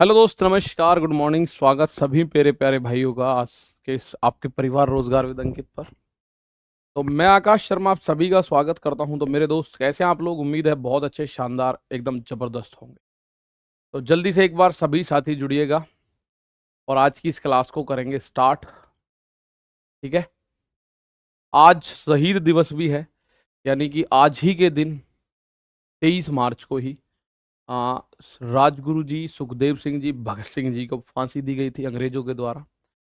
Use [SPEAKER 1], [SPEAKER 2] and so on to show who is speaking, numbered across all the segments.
[SPEAKER 1] Hello दोस्त, नमस्कार, good morning. स्वागत सभी प्यारे प्यारे भाइयों का आज के आपके परिवार रोजगार विद अंकित पर। तो मैं आकाश शर्मा आप सभी का स्वागत करता हूं। तो मेरे दोस्त, कैसे हैं आप लोग? उम्मीद है बहुत अच्छे, शानदार, एकदम जबरदस्त होंगे। तो जल्दी से एक बार सभी साथी जुड़िएगा और आज की इस क्लास को करेंगे स्टार्ट। ठीक है। आज शहीद दिवस भी है, यानी कि आज ही के दिन 23 मार्च को ही आ, राजगुरु जी, सुखदेव सिंह जी, भगत सिंह जी को फांसी दी गई थी अंग्रेजों के द्वारा।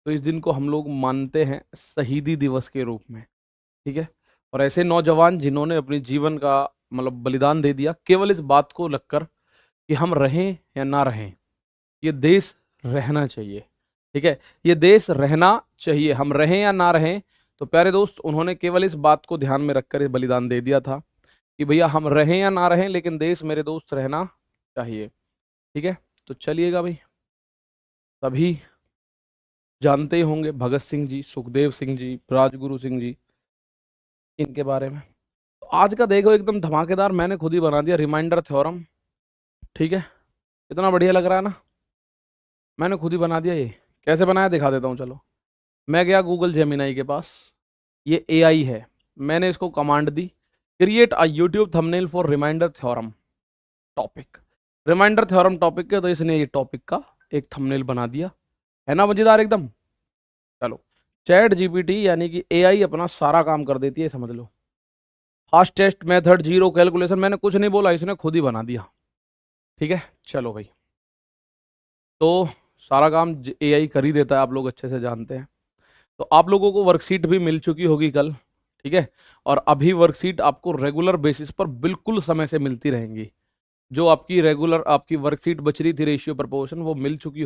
[SPEAKER 1] तो इस दिन को हम लोग मानते हैं शहीदी दिवस के रूप में। ठीक है। और ऐसे नौजवान जिन्होंने अपने जीवन का मतलब बलिदान दे दिया केवल इस बात को लगकर कि हम रहें या ना रहें, ये देश रहना चाहिए। ठीक है। ये देश रहना चाहिए, हम रहें या ना रहें। तो प्यारे दोस्त, उन्होंने केवल इस बात को ध्यान में रखकर ये बलिदान दे दिया था कि भैया हम रहें या ना रहें, लेकिन देश मेरे दोस्त रहना चाहिए। ठीक है। तो चलिएगा भाई, सभी जानते ही होंगे भगत सिंह जी, सुखदेव सिंह जी, राजगुरु सिंह जी, इनके बारे में। तो आज का देखो एकदम धमाकेदार, मैंने खुद ही बना दिया रिमाइंडर थ्योरम। ठीक है। कितना बढ़िया लग रहा है ना? मैंने खुद ही बना दिया। ये कैसे बनाया दिखा देता हूँ। चलो, मैं गया गूगल जेमिनाई के पास। ये एआई है। मैंने इसको कमांड दी, create a YouTube thumbnail for remainder theorem topic. Remainder theorem topic के, तो इसने ये टॉपिक का एक थंबनेल बना दिया। है ना मजेदार एकदम? चलो, चैट जीपीटी यानी कि एआई अपना सारा काम कर देती है, समझ लो। फास्टेस्ट मेथड, जीरो कैलकुलेशन, मैंने कुछ नहीं बोला, इसने खुद ही बना दिया। ठीक है। चलो भाई, तो सारा काम एआई कर ही देता है, आप लोग अच्छे से जानते हैं। तो आप लोगों को वर्कशीट भी मिल चुकी होगी कल। ठीक है। और अभी वर्कशीट आपको रेगुलर बेसिस पर बिल्कुल समय से मिलती रहेंगी। जो आपकी रेगुलर आपकी वर्कशीट बच रही थी, रेशियो प्रपोर्शन, वो मिल चुकी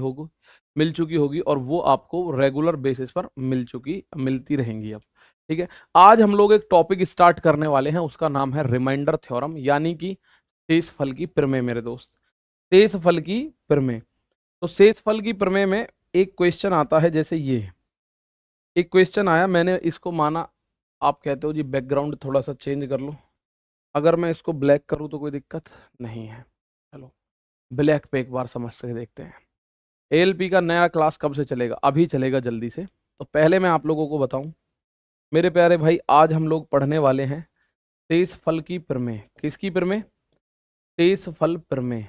[SPEAKER 1] होगी और वो आपको रेगुलर बेसिस पर मिलती रहेंगी अब। ठीक है। आज हम लोग एक टॉपिक स्टार्ट करने वाले हैं, उसका नाम है रिमाइंडर थ्योरम, यानी कि शेष फल की प्रमेय। मेरे दोस्त, शेष फल की प्रमेय। तो शेष फल की प्रमेय में एक क्वेश्चन आता है, जैसे ये एक क्वेश्चन आया, मैंने इसको माना। आप कहते हो जी बैकग्राउंड थोड़ा सा चेंज कर लो, अगर मैं इसको ब्लैक करूं तो कोई दिक्कत नहीं है। चलो, ब्लैक पे एक बार समझ के देखते हैं। एएलपी का नया क्लास कब से चलेगा? अभी चलेगा, जल्दी से। तो पहले मैं आप लोगों को बताऊं, मेरे प्यारे भाई, आज हम लोग पढ़ने वाले हैं शेष फल की प्रमेय। किसकी प्रमेय? शेष फल प्रमेय।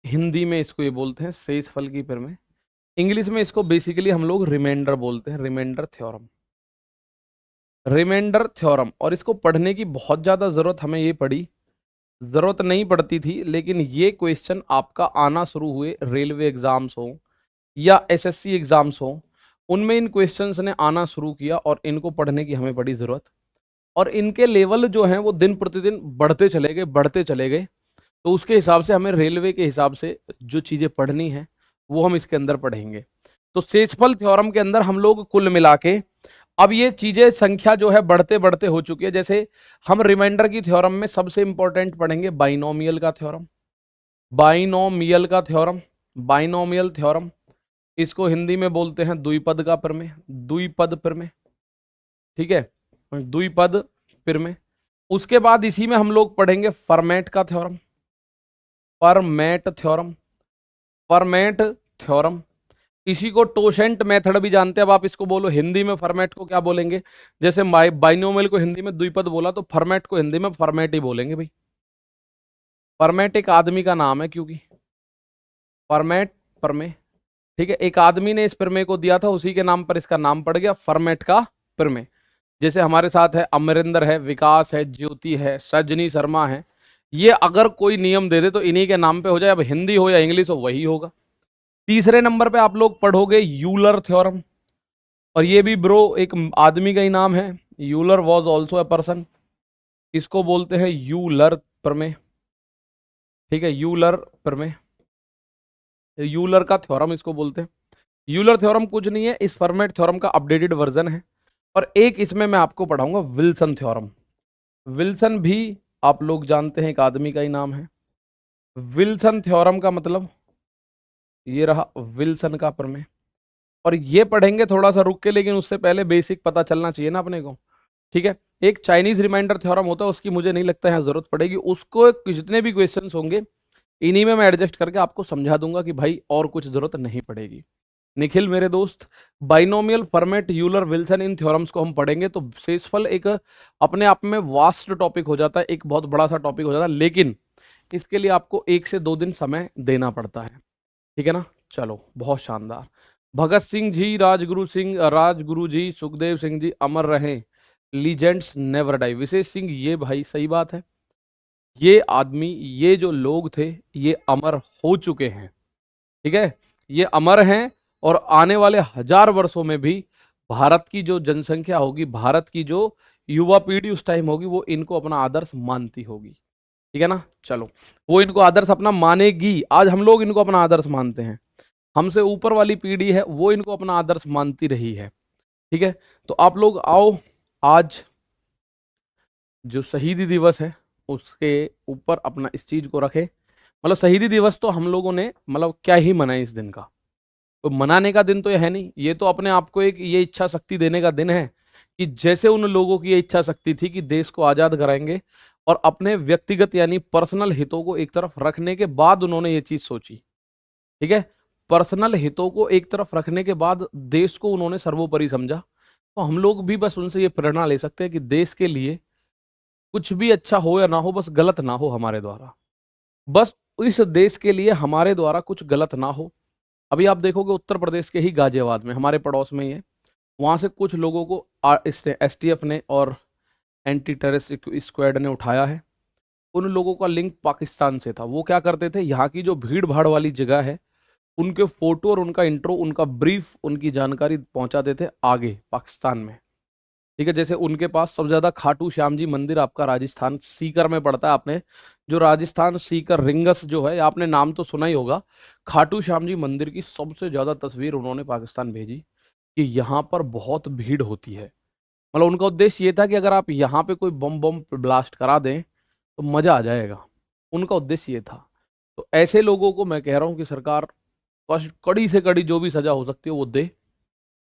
[SPEAKER 1] हिंदी में इसको ये बोलते हैं शेष फल की प्रमेय। इंग्लिश में इसको बेसिकली हम लोग रिमाइंडर बोलते हैं, रिमाइंडर थ्योरम। Remainder theorem. और इसको पढ़ने की बहुत ज़्यादा ज़रूरत हमें ये पड़ी, ज़रूरत नहीं पड़ती थी, लेकिन ये क्वेश्चन आपका आना शुरू हुए, रेलवे एग्जाम्स हो या एसएससी एग्जाम्स हो, उनमें इन क्वेश्चंस ने आना शुरू किया और इनको पढ़ने की हमें पड़ी ज़रूरत। और इनके लेवल जो हैं वो दिन प्रतिदिन बढ़ते चले गए, बढ़ते चले गए। तो उसके हिसाब से हमें रेलवे के हिसाब से जो चीज़ें पढ़नी है वो हम इसके अंदर पढ़ेंगे। तो शेषफल थ्योरम के अंदर हम लोग कुल मिला के अब ये चीजें संख्या जो है बढ़ते बढ़ते हो चुकी है। जैसे हम रिमाइंडर की थ्योरम में सबसे इंपॉर्टेंट पढ़ेंगे बाइनोमियल का थ्योरम। बाइनोमियल का थ्योरम, बाइनोमियल थ्योरम, इसको हिंदी में बोलते हैं द्विपद का प्रमेय, द्विपद प्रमेय। ठीक है, द्विपद प्रमेय। उसके बाद इसी में हम लोग पढ़ेंगे फॉर्मेट का theorem, format theorem, format theorem. इसी को टोसेंट मेथड भी जानते हैं। अब आप इसको बोलो हिंदी में फॉर्मेट को क्या बोलेंगे? जैसे बाइनोमियल को हिंदी में द्विपद बोला, तो फॉर्मेट को हिंदी में फॉर्मेट ही बोलेंगे भाई। फॉर्मेट एक आदमी का नाम है, क्योंकि फॉर्मेट प्रमेय। ठीक है, एक आदमी ने इस प्रमेय को दिया था, उसी के नाम पर इसका नाम पड़ गया फॉर्मेट का प्रमेय। जैसे हमारे साथ है अमरिंदर है, विकास है, ज्योति है, सजनी शर्मा है। ये अगर कोई नियम दे दे तो इन्हीं के नाम पे हो जाए, अब हिंदी हो या इंग्लिश हो वही होगा। तीसरे नंबर पे आप लोग पढ़ोगे यूलर थ्योरम। और ये भी ब्रो एक आदमी का ही नाम है, Euler was also a person. इसको बोलते हैं यूलर प्रमेय। ठीक है, यूलर प्रमेय, यूलर का थ्योरम इसको बोलते हैं। यूलर थ्योरम कुछ नहीं है, इस फॉर्मेट थ्योरम का अपडेटेड वर्जन है। और एक इसमें मैं आपको पढ़ाऊंगा विल्सन थ्योरम। विल्सन भी आप लोग जानते हैं, एक आदमी का ही नाम है। विल्सन थ्योरम का मतलब ये रहा, विल्सन का प्रमेय। और ये पढ़ेंगे थोड़ा सा रुक के, लेकिन उससे पहले बेसिक पता चलना चाहिए ना अपने को। ठीक है, एक चाइनीज रिमाइंडर थ्योरम होता है, उसकी मुझे नहीं लगता है जरूरत पड़ेगी। उसको जितने भी क्वेश्चंस होंगे इन्हीं में मैं एडजस्ट करके आपको समझा दूंगा कि भाई और कुछ जरूरत नहीं पड़ेगी। निखिल मेरे दोस्त, बाइनोमियल फॉर्मेट यूलर विल्सन इन थ्योरम्स को हम पढ़ेंगे तो शेषफल एक अपने आप में वास्ट टॉपिक हो जाता है, एक बहुत बड़ा सा टॉपिक हो जाता है, लेकिन इसके लिए आपको 1 से 2 दिन समय देना पड़ता है। ठीक है ना? चलो, बहुत शानदार। भगत सिंह जी, राजगुरु जी, सुखदेव सिंह जी अमर रहे, लीजेंड्स नेवर डाई। विशेष सिंह, ये भाई सही बात है, ये आदमी, ये जो लोग थे, ये अमर हो चुके हैं। ठीक है, ये अमर हैं, और आने वाले 1000 वर्षों में भी भारत की जो जनसंख्या होगी, भारत की जो युवा पीढ़ी उस टाइम होगी, वो इनको अपना आदर्श मानती होगी। ठीक है ना? चलो, वो इनको आदर्श अपना मानेगी। आज हम लोग इनको अपना आदर्श मानते हैं, हमसे ऊपर वाली पीढ़ी है वो इनको अपना आदर्श मानती रही है। ठीक है, तो आप लोग आओ, आज जो शहीदी दिवस है उसके ऊपर अपना इस चीज को रखें। मतलब शहीदी दिवस तो हम लोगों ने मतलब क्या ही मनाए इस दिन का, तो मनाने का दिन तो यह है नहीं, ये तो अपने आप को एक ये इच्छा शक्ति देने का दिन है कि जैसे उन लोगों की ये इच्छा शक्ति थी कि देश को आजाद कराएंगे, और अपने व्यक्तिगत यानी पर्सनल हितों को एक तरफ रखने के बाद उन्होंने ये चीज सोची। ठीक है, पर्सनल हितों को एक तरफ रखने के बाद देश को उन्होंने सर्वोपरि समझा। तो हम लोग भी बस उनसे ये प्रेरणा ले सकते हैं कि देश के लिए कुछ भी अच्छा हो या ना हो, बस गलत ना हो हमारे द्वारा, बस इस देश के लिए हमारे द्वारा कुछ गलत ना हो। अभी आप देखोगे उत्तर प्रदेश के ही गाजियाबाद में, हमारे पड़ोस में ही है, वहां से कुछ लोगों को एसटीएफ ने और एंटी टेररिस्ट स्क्वाड ने उठाया है। उन लोगों का लिंक पाकिस्तान से था। वो क्या करते थे, यहाँ की जो भीड़ भाड़ वाली जगह है उनके फोटो और उनका इंट्रो, उनका ब्रीफ, उनकी जानकारी पहुंचाते थे आगे पाकिस्तान में। ठीक है, जैसे उनके पास सबसे ज्यादा खाटू श्याम जी मंदिर आपका राजस्थान सीकर में पड़ता है। आपने जो राजस्थान सीकर रिंगस जो है, आपने नाम तो सुना ही होगा, खाटू श्याम जी मंदिर की सबसे ज्यादा तस्वीर उन्होंने पाकिस्तान भेजी कि यहाँ पर बहुत भीड़ होती है। मतलब उनका उद्देश्य ये था कि अगर आप यहाँ पे कोई बम बम ब्लास्ट करा दें तो मजा आ जाएगा, उनका उद्देश्य ये था। तो ऐसे लोगों को मैं कह रहा हूँ कि सरकार कड़ी से कड़ी जो भी सजा हो सकती है वो दे।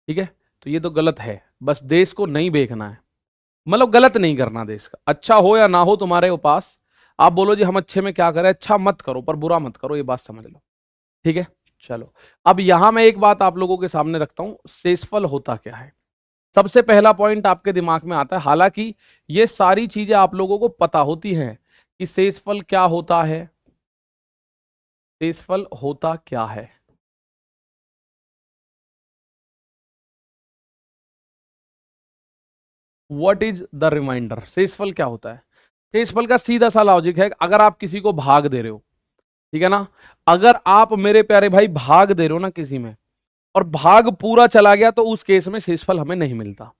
[SPEAKER 1] ठीक है, तो ये तो गलत है, बस देश को नहीं देखना है, मतलब गलत नहीं करना देश का, अच्छा हो या ना हो तुम्हारे पास। आप बोलो जी हम अच्छे में क्या करें, अच्छा मत करो पर बुरा मत करो, ये बात समझ लो। ठीक है, चलो, अब यहां मैं एक बात आप लोगों के सामने रखता हूं, शेषफल होता क्या है। सबसे पहला पॉइंट आपके दिमाग में आता है, हालांकि ये सारी चीजें आप लोगों को पता होती हैं कि शेषफल क्या होता है, शेषफल होता क्या है। व्हाट इज द रिमाइंडर, शेषफल क्या होता है। शेषफल का सीधा सा लॉजिक है, अगर आप किसी को भाग दे रहे हो, ठीक है ना, अगर आप मेरे प्यारे भाई भाग दे रहे हो ना किसी में, और भाग पूरा चला गया, तो उस केस में शेषफल हमें नहीं मिलता।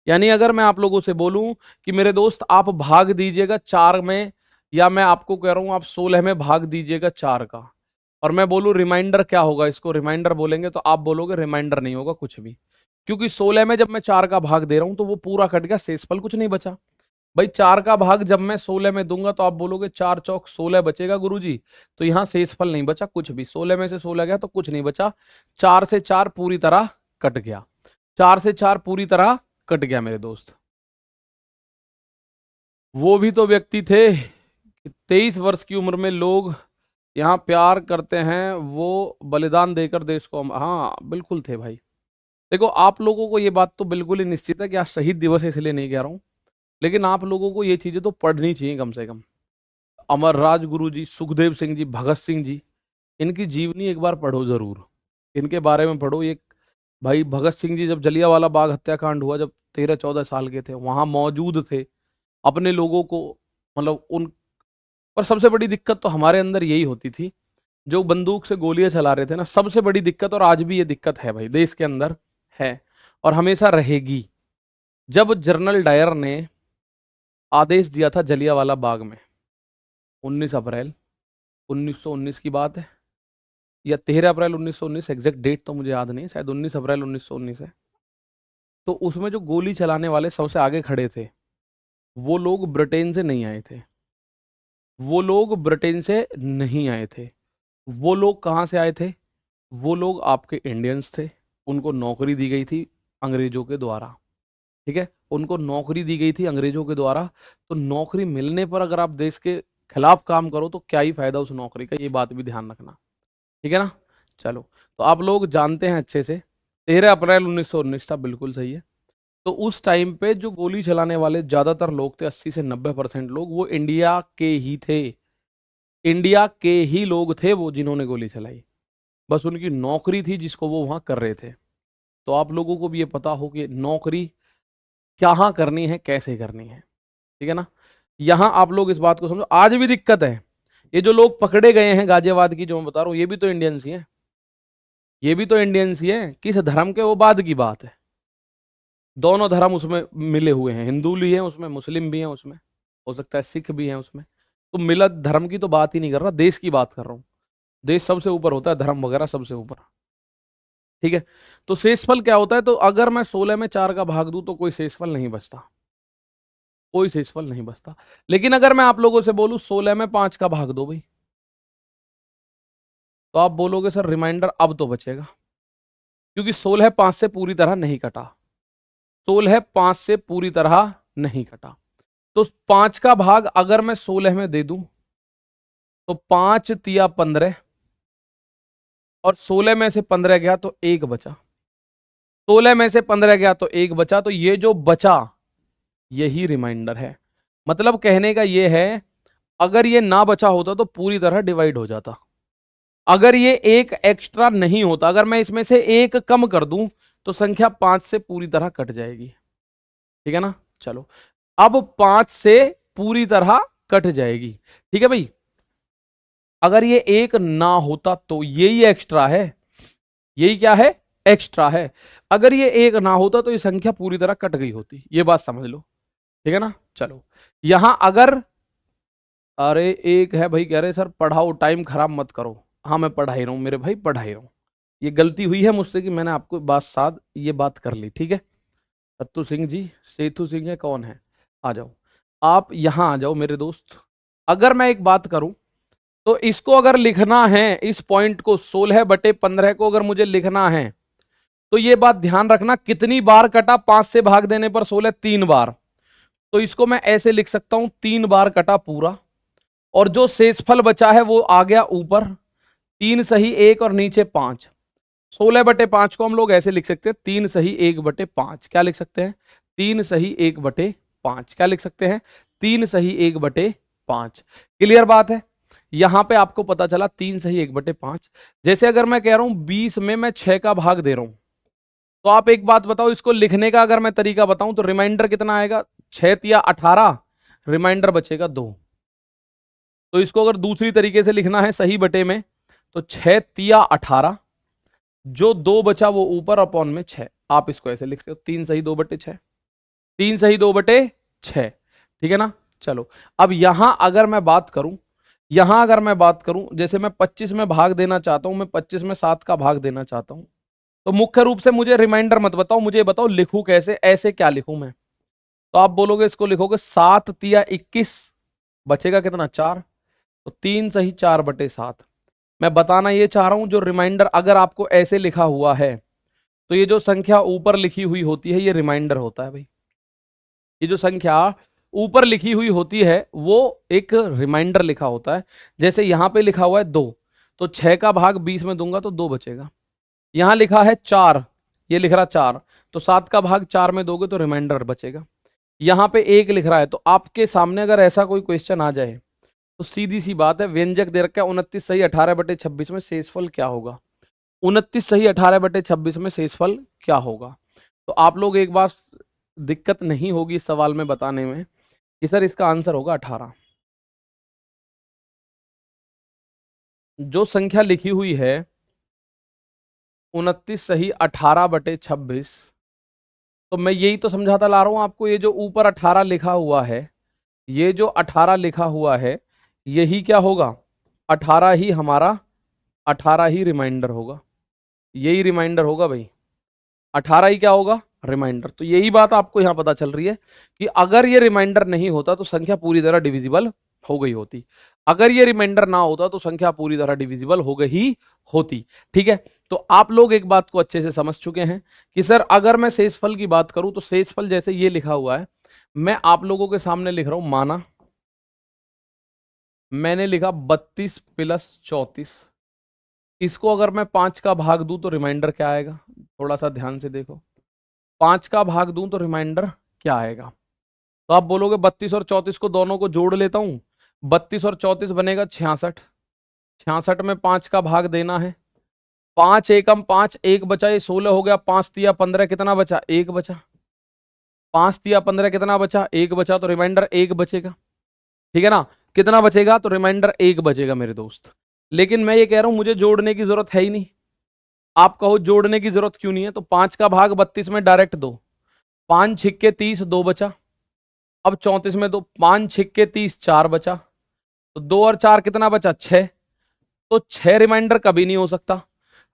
[SPEAKER 1] यानी अगर मैं आप लोगों से बोलूं कि मेरे दोस्त आप भाग दीजिएगा 4 में, या मैं आपको कह रहा हूं आप 16 में भाग दीजिएगा 4 का, और मैं बोलूं रिमाइंडर क्या होगा, इसको रिमाइंडर बोलेंगे, तो आप बोलोगे रिमाइंडर नहीं होगा कुछ भी, क्योंकि 16 में जब मैं 4 का भाग दे रहा हूं तो वो पूरा कट गया, शेषफल कुछ नहीं बचा। भाई 4 का भाग जब मैं 16 में दूंगा तो आप बोलोगे 4 चौक 16 बचेगा गुरुजी, तो यहाँ शेषफल नहीं बचा कुछ भी, 16 में से 16 गया तो कुछ नहीं बचा, 4 से 4 पूरी तरह कट गया, 4 से 4 पूरी तरह कट गया मेरे दोस्त। वो भी तो व्यक्ति थे कि 23 वर्ष की उम्र में लोग यहाँ प्यार करते हैं, वो बलिदान देकर देश को, हाँ बिल्कुल थे भाई। देखो आप लोगों को ये बात तो बिल्कुल ही निश्चित है कि आज शहीद दिवस है इसलिए नहीं कह रहा हूँ, लेकिन आप लोगों को ये चीजें तो पढ़नी चाहिए कम से कम। अमर राजगुरु जी, सुखदेव सिंह जी, भगत सिंह जी, इनकी जीवनी एक बार पढ़ो जरूर, इनके बारे में पढ़ो। ये भाई भगत सिंह जी जब जलियांवाला बाग हत्याकांड हुआ, जब 13-14 साल के थे, वहां मौजूद थे, अपने लोगों को, मतलब उन पर सबसे बड़ी दिक्कत तो हमारे अंदर यही होती थी, जो बंदूक से गोलियां चला रहे थे ना, सबसे बड़ी दिक्कत, और आज भी ये दिक्कत है भाई देश के अंदर है और हमेशा रहेगी। जब जनरल डायर ने आदेश दिया था जलियांवाला बाग में, 19 अप्रैल 1919 की बात है, या 13 अप्रैल 1919, एग्जैक्ट डेट तो मुझे याद नहीं, शायद 19 अप्रैल 1919 है। तो उसमें जो गोली चलाने वाले सबसे आगे खड़े थे, वो लोग ब्रिटेन से नहीं आए थे, वो लोग ब्रिटेन से नहीं आए थे, वो लोग कहाँ से आए थे, वो लोग आपके इंडियंस थे। उनको नौकरी दी गई थी अंग्रेजों के द्वारा। ठीक है, उनको नौकरी दी गई थी अंग्रेजों के द्वारा। तो नौकरी मिलने पर अगर आप देश के खिलाफ काम करो तो क्या ही फायदा उस नौकरी का, ये बात भी ध्यान रखना। ठीक है ना। चलो, तो आप लोग जानते हैं अच्छे से 13 अप्रैल 1919 था, बिल्कुल सही है। तो उस टाइम पे जो गोली चलाने वाले ज्यादातर लोग थे, 80 से 90% लोग, वो इंडिया के ही थे। इंडिया के ही लोग थे वो जिन्होंने गोली चलाई। बस उनकी नौकरी थी जिसको वो वहां कर रहे थे। तो आप लोगों को भी ये पता हो कि नौकरी कहाँ करनी है, कैसे करनी है। ठीक है ना। यहां आप लोग इस बात को समझो, आज भी दिक्कत है। ये जो लोग पकड़े गए हैं गाजियाबाद की, जो मैं बता रहा हूँ, ये भी तो इंडियंस ही हैं। ये भी तो इंडियंस ही हैं। किस धर्म के, वो बाद की बात है। दोनों धर्म उसमें मिले हुए हैं, हिंदू भी हैं उसमें, मुस्लिम भी हैं उसमें, हो सकता है सिख भी हैं उसमें। तो मिलत धर्म की तो बात ही नहीं कर रहा, देश की बात कर रहा हूँ। देश सबसे ऊपर होता है, धर्म वगैरह सबसे ऊपर। ठीक है। तो शेषफल क्या होता है, तो अगर मैं 16 में 4 का भाग दूं तो कोई शेषफल नहीं बचता, कोई शेषफल नहीं बचता। लेकिन अगर मैं आप लोगों से बोलूं 16 में 5 का भाग दो भाई, तो आप बोलोगे सर रिमाइंडर अब तो बचेगा, क्योंकि 16 5 से पूरी तरह नहीं कटा। 16 5 से पूरी तरह नहीं कटा। तो 5 का भाग अगर मैं 16 में दे दूं तो 5 तिया 15, और 16 में से 15 गया तो एक बचा। 16 में से 15 गया तो एक बचा, तो ये जो बचा यही रिमाइंडर है। मतलब कहने का ये है, अगर ये ना बचा होता तो पूरी तरह डिवाइड हो जाता। अगर ये एक एक्स्ट्रा नहीं होता, अगर मैं इसमें से एक कम कर दूं तो संख्या 5 से पूरी तरह कट जाएगी। ठीक है ना। चलो, अब 5 से पूरी तरह कट जाएगी। ठीक है भाई। अगर ये एक ना होता तो यही एक्स्ट्रा है, यही क्या है, एक्स्ट्रा है। अगर ये एक ना होता तो ये संख्या पूरी तरह कट गई होती, ये बात समझ लो। ठीक है ना। चलो, यहां अगर, अरे एक है भाई कह रहे सर पढ़ाओ, टाइम खराब मत करो। हाँ मैं पढ़ा ही रहा हूं मेरे भाई, पढ़ा ही रहा हूं। ये गलती हुई है मुझसे कि मैंने आपको बात साथ ये बात कर ली। ठीक है। सत्तू सिंह जी, सेतु सिंह है, कौन है, आ जाओ। आप यहां आ जाओ मेरे दोस्त। अगर मैं एक बात करूं, तो इसको अगर लिखना है, इस पॉइंट को 16/15 को अगर मुझे लिखना है, तो ये बात ध्यान रखना, कितनी बार कटा 5 से भाग देने पर 16, 3 बार। तो इसको मैं ऐसे लिख सकता हूं, 3 बार कटा पूरा, और जो शेषफल बचा है वो आ गया ऊपर 3 सही 1 और नीचे 5। 16/5 को हम लोग ऐसे लिख सकते हैं, 3 सही 1/5। क्या लिख सकते हैं, 3 सही 1/5। क्या लिख सकते हैं, 3 सही 1/5। क्लियर बात है। यहां पे आपको पता चला 3 सही 1/5। जैसे अगर मैं कह रहा हूं 20 में मैं 6 का भाग दे रहा हूं, तो आप एक बात बताओ, इसको लिखने का अगर मैं तरीका बताऊं तो रिमाइंडर कितना आएगा, 6 या 18, रिमाइंडर बचेगा 2। तो इसको अगर दूसरी तरीके से लिखना है सही बटे में, तो 6 तिया 18, जो 2 बचा वो ऊपर अपॉन में 6। आप इसको ऐसे लिख सकते हो, 3 सही 2/6, 3 सही 2/6। ठीक है ना। चलो, अब यहां अगर मैं बात करूं, यहां अगर मैं बात करूं, जैसे मैं 25 में भाग देना चाहता हूं, मैं 25 में 7 का भाग देना चाहता हूं, तो मुख्य रूप से मुझे रिमाइंडर मत बताओ, मुझे बताओ लिखूं कैसे, ऐसे क्या लिखूं मैं। तो आप बोलोगे, इसको लिखोगे 7 तिया 21, बचेगा कितना 4, तो 3 सही 4/7। मैं बताना ये चाह रहा हूं, जो रिमाइंडर अगर आपको ऐसे लिखा हुआ है, तो ये जो संख्या ऊपर लिखी हुई होती है ये रिमाइंडर होता है भाई। ये जो संख्या ऊपर लिखी हुई होती है वो एक रिमाइंडर लिखा होता है। जैसे यहां पे लिखा हुआ है 2, तो 6 का भाग 20 में दूंगा तो 2 बचेगा। यहां लिखा है 4, ये लिख रहा 4, तो 7 का भाग 4 में दोगे तो रिमाइंडर बचेगा। यहां पे 1 लिख रहा है, तो आपके सामने अगर ऐसा कोई क्वेश्चन आ जाए, तो सीधी सी बात है, व्यंजक दे रखा है 29 सही 18/26 में शेषफल क्या होगा। 29 सही 18/26 में शेषफल क्या होगा। तो आप लोग एक बार, दिक्कत नहीं होगी इस सवाल में बताने में कि सर इसका आंसर होगा 18। जो संख्या लिखी हुई है 29 सही 18/26, तो मैं यही तो समझाता ला रहा हूं आपको, ये जो ऊपर 18 लिखा हुआ है, ये जो 18 लिखा हुआ है, यही क्या होगा, 18 ही हमारा, 18 ही रिमाइंडर होगा। यही रिमाइंडर होगा भाई, 18 ही क्या होगा, रिमाइंडर। तो यही बात आपको यहां पता चल रही है कि अगर ये रिमाइंडर नहीं होता तो संख्या पूरी तरह डिविजिबल हो गई होती। अगर ये रिमाइंडर ना होता तो संख्या पूरी तरह डिविजिबल हो गई होती। ठीक है। तो आप लोग एक बात को अच्छे से समझ चुके हैं कि सर अगर मैं शेषफल की बात करूं, तो शेषफल जैसे ये लिखा हुआ है, मैं आप लोगों के सामने लिख रहा हूं माना, मैंने लिखा 32 प्लस 34। इसको अगर मैं 5 का भाग दूं तो रिमाइंडर क्या आएगा? थोड़ा सा ध्यान से देखो। 5 का भाग दूं तो रिमाइंडर क्या आएगा? तो आप बोलोगे 32 और 34 को दोनों को जोड़ लेता हूं। 32 और 34 बनेगा 66। 66 में 5 का भाग देना है। 5 एकम 5, एक बचा, ये 16 हो गया। 5 तिया 15, कितना बचा? एक बचा। 5 तिया 15 कितना बचा? एक बचा। तो रिमाइंडर एक बचेगा। ठीक है ना? कितना बचेगा? तो रिमाइंडर एक बचेगा मेरे दोस्त। लेकिन मैं ये कह रहा हूं मुझे जोड़ने की जरूरत है ही नहीं। आप कहो जोड़ने की जरूरत क्यों नहीं है? तो 5 का भाग 32 में डायरेक्ट दो। 5 छिक्के 30, दो बचा। अब 34 में दो। 5 छिक्के 30, चार बचा। तो 2 और 4 कितना बचा? 6। तो 6 रिमाइंडर कभी नहीं हो सकता।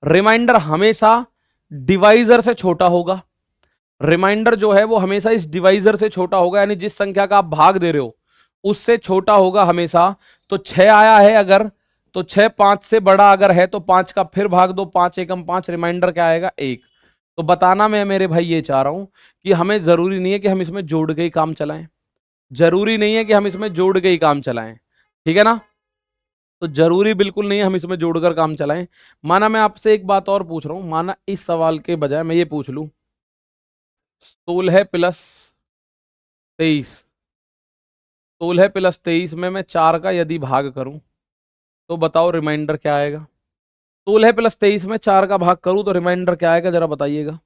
[SPEAKER 1] रिमाइंडर हमेशा डिवाइजर से छोटा होगा। रिमाइंडर जो है वो हमेशा इस डिवाइजर से छोटा होगा, यानी जिस संख्या का आप भाग दे रहे हो उससे छोटा होगा हमेशा। तो 6 आया है अगर, तो 6 5 से बड़ा अगर है तो 5 का फिर भाग दो। 5 एकम 5, रिमाइंडर क्या आएगा? 1। तो बताना मैं मेरे भाई ये चाह रहा हूं कि हमें जरूरी नहीं है कि हम इसमें जोड़ के ही काम चलाएं। जरूरी नहीं है कि हम इसमें जोड़ के ही काम चलाएं। ठीक है ना? तो जरूरी बिल्कुल नहीं है हम इसमें जोड़कर काम चलाएं। माना मैं आपसे एक बात और पूछ रहा हूं, माना इस सवाल के बजाय मैं ये पूछ लूं 16 प्लस 23। 16 प्लस 23 में मैं 4 का यदि भाग करूं तो बताओ रिमाइंडर क्या आएगा? 16 प्लस 23 में 4 का भाग करूं तो रिमाइंडर क्या आएगा, जरा बताइएगा।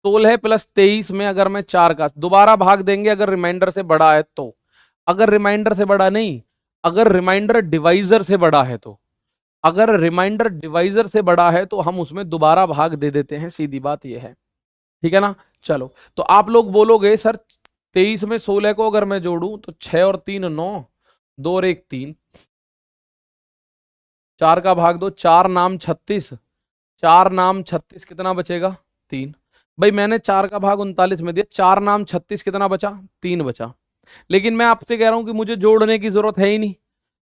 [SPEAKER 1] 16 प्लस 23 में अगर मैं 4 का दोबारा भाग देंगे अगर रिमाइंडर से बड़ा है तो। अगर रिमाइंडर से बड़ा नहीं, अगर रिमाइंडर डिवाइजर से बड़ा है तो। अगर रिमाइंडर डिवाइजर से बड़ा है तो हम उसमें दोबारा भाग दे देते हैं, सीधी बात यह है। ठीक है ना? चलो, तो आप लोग बोलोगे सर 23 में 16 को अगर मैं जोड़ूं तो 6 और 3 9, 2 और 1 3। 4 का भाग दो, 4 नाम 36। 4 नाम 36 कितना बचेगा? 3। भाई मैंने 4 का भाग 39 में दिया, 4 नाम 36 कितना बचा? 3 बचा। लेकिन मैं आपसे कह रहा हूं कि मुझे जोड़ने की जरूरत है ही नहीं।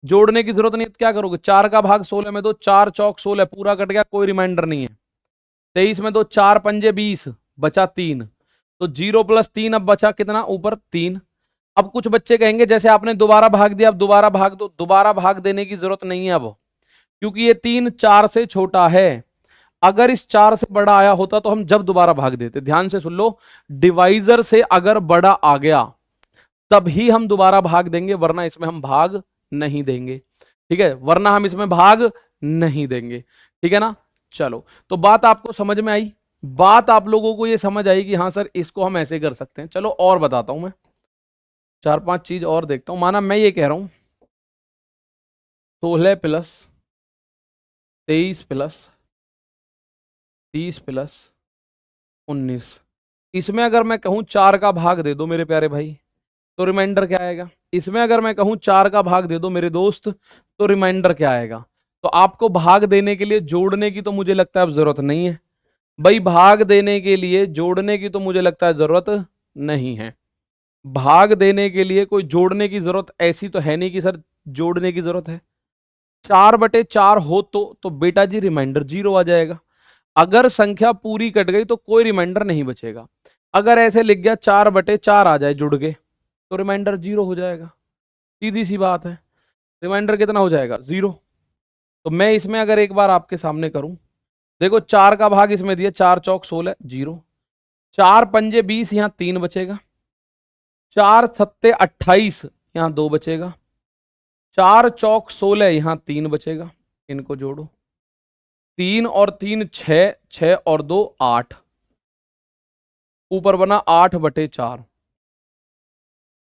[SPEAKER 1] जोड़ने की जरूरत नहीं है तो क्या करोगे? 4 का भाग 16 में दो, 4 चौक 16, पूरा कट गया, कोई रिमाइंडर नहीं है। 23 में दो, 4 पंजे 20, बचा 3। तो 0 प्लस 3 अब बचा कितना? ऊपर 3। अब कुछ बच्चे कहेंगे जैसे आपने दोबारा भाग दिया, अब दोबारा भाग दो। दोबारा भाग देने की जरूरत नहीं है अब, क्योंकि ये 3 4 से छोटा है। अगर इस 4 से बड़ा आया होता तो हम जब दोबारा भाग देते। ध्यान से सुन लो, डिवाइजर से अगर बड़ा आ गया तभी हम दोबारा भाग देंगे, वरना इसमें हम भाग नहीं देंगे। ठीक है? वरना हम इसमें भाग नहीं देंगे। ठीक है ना? चलो, तो बात आपको समझ में आई? बात आप लोगों को ये समझ आई कि हाँ सर इसको हम ऐसे कर सकते हैं। चलो और बताता हूं मैं, 4 5 चीज और देखता हूं। माना मैं ये कह रहा हूं 16 प्लस 23 प्लस 30 प्लस 19। इसमें अगर मैं कहूं 4 का भाग दे दो मेरे प्यारे भाई तो रिमाइंडर क्या आएगा? इसमें अगर मैं कहूं 4 का भाग दे दो मेरे दोस्त तो रिमाइंडर क्या आएगा? तो आपको भाग देने के लिए जोड़ने की तो मुझे लगता है अब जरूरत नहीं है। भाई भाग देने के लिए जोड़ने की तो मुझे लगता है जरूरत नहीं है। भाग देने के लिए कोई जोड़ने की जरूरत ऐसी तो है नहीं कि सर जोड़ने की जरूरत है। 4/4 हो तो बेटा जी रिमाइंडर 0 आ जाएगा। अगर संख्या पूरी कट गई तो कोई रिमाइंडर नहीं बचेगा। अगर ऐसे लिख गया 4/4 आ जाए जुड़ के तो रिमाइंडर 0 हो जाएगा। सीधी सी बात है। रिमाइंडर कितना हो जाएगा? 0। तो मैं इसमें अगर एक बार आपके सामने करूं, देखो 4 का भाग इसमें दिया, 4 चौक 16, 0। 4 पंजे 20, यहां 3 बचेगा। 4 सत्ते 28, यहां 2 बचेगा। 4 चौक 16, यहां 3 बचेगा। इनको जोड़ो, 3 और 3 6, 6 और 2 8, ऊपर बना 8/4।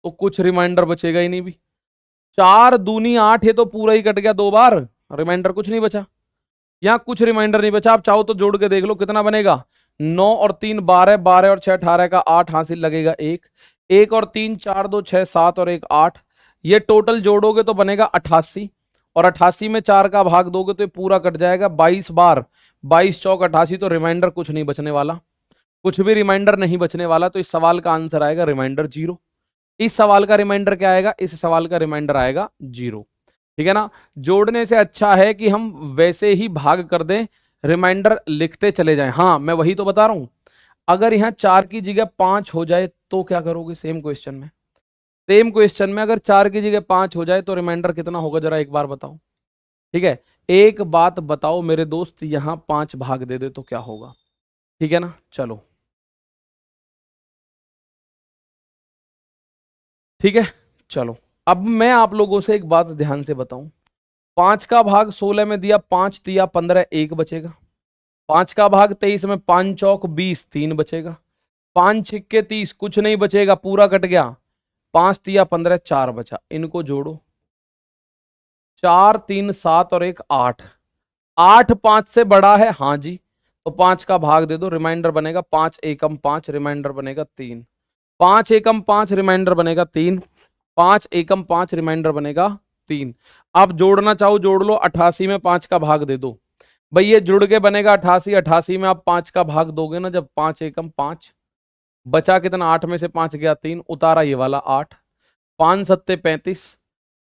[SPEAKER 1] तो कुछ रिमाइंडर बचेगा ही नहीं भी। 4 दूनी 8, ये तो पूरा ही कट गया 2 बार, रिमाइंडर कुछ नहीं बचा। यहां कुछ रिमाइंडर नहीं बचा। आप चाहो तो जोड़ के देख लो कितना बनेगा। 9 और 3 12, 12 और 6 18 का 8 हासिल लगेगा 1। 1 और 3 4 2 6 7 और 1 8। ये टोटल जोड़ोगे तो बनेगा 88। और 88 में 4 का भाग दोगे तो ये पूरा कट जाएगा 22 बार। 22 चौक 88, तो रिमाइंडर कुछ नहीं बचने वाला। कुछ भी रिमाइंडर नहीं बचने वाला। तो इस सवाल का आंसर आएगा रिमाइंडर 0। इस सवाल का रिमाइंडर क्या आएगा? इस सवाल का रिमाइंडर आएगा 0। ठीक है ना? जोड़ने से अच्छा है कि हम वैसे ही भाग कर दें, रिमाइंडर लिखते चले जाएं। हाँ, मैं वही तो बता रहा हूं। अगर यहां 4 की जगह 5 हो जाए तो क्या करोगे? सेम क्वेश्चन में सेम क्वेश्चन में अगर 4 की जगह 5 हो जाए तो रिमाइंडर कितना होगा, जरा एक बार बताओ। ठीक है, एक बात बताओ मेरे दोस्त, यहां 5 भाग दे दे तो क्या होगा? ठीक है ना, चलो ठीक है। चलो, अब मैं आप लोगों से एक बात ध्यान से बताऊं। 5 का भाग 16 में दिया, 5 तिया 15, एक बचेगा। 5 का भाग 23 में, 5 चौक 20, तीन बचेगा। 5 छिक्के 30, कुछ नहीं बचेगा, पूरा कट गया। 5 तिया 15, चार बचा, इनको जोड़ो। 4 3 7 और एक 8। 8 5 से बड़ा है, हाँ जी। तो 5 का भाग दे दो, रिमाइंडर बनेगा 5 एकम 5, रिमाइंडर बनेगा 3। 5 एकम 5, रिमाइंडर बनेगा 3। 5 एकम 5, रिमाइंडर बनेगा 3। आप जोड़ना चाहो जोड़ लो, 88 में 5 का भाग दे दो। भाई ये जुड़ के बनेगा 88। 88 में आप 5 का भाग दोगे ना जब, 5 एकम 5, बचा कितना? 8 में से 5 गया 3, उतारा ये वाला 8। 5 सत्ते 35,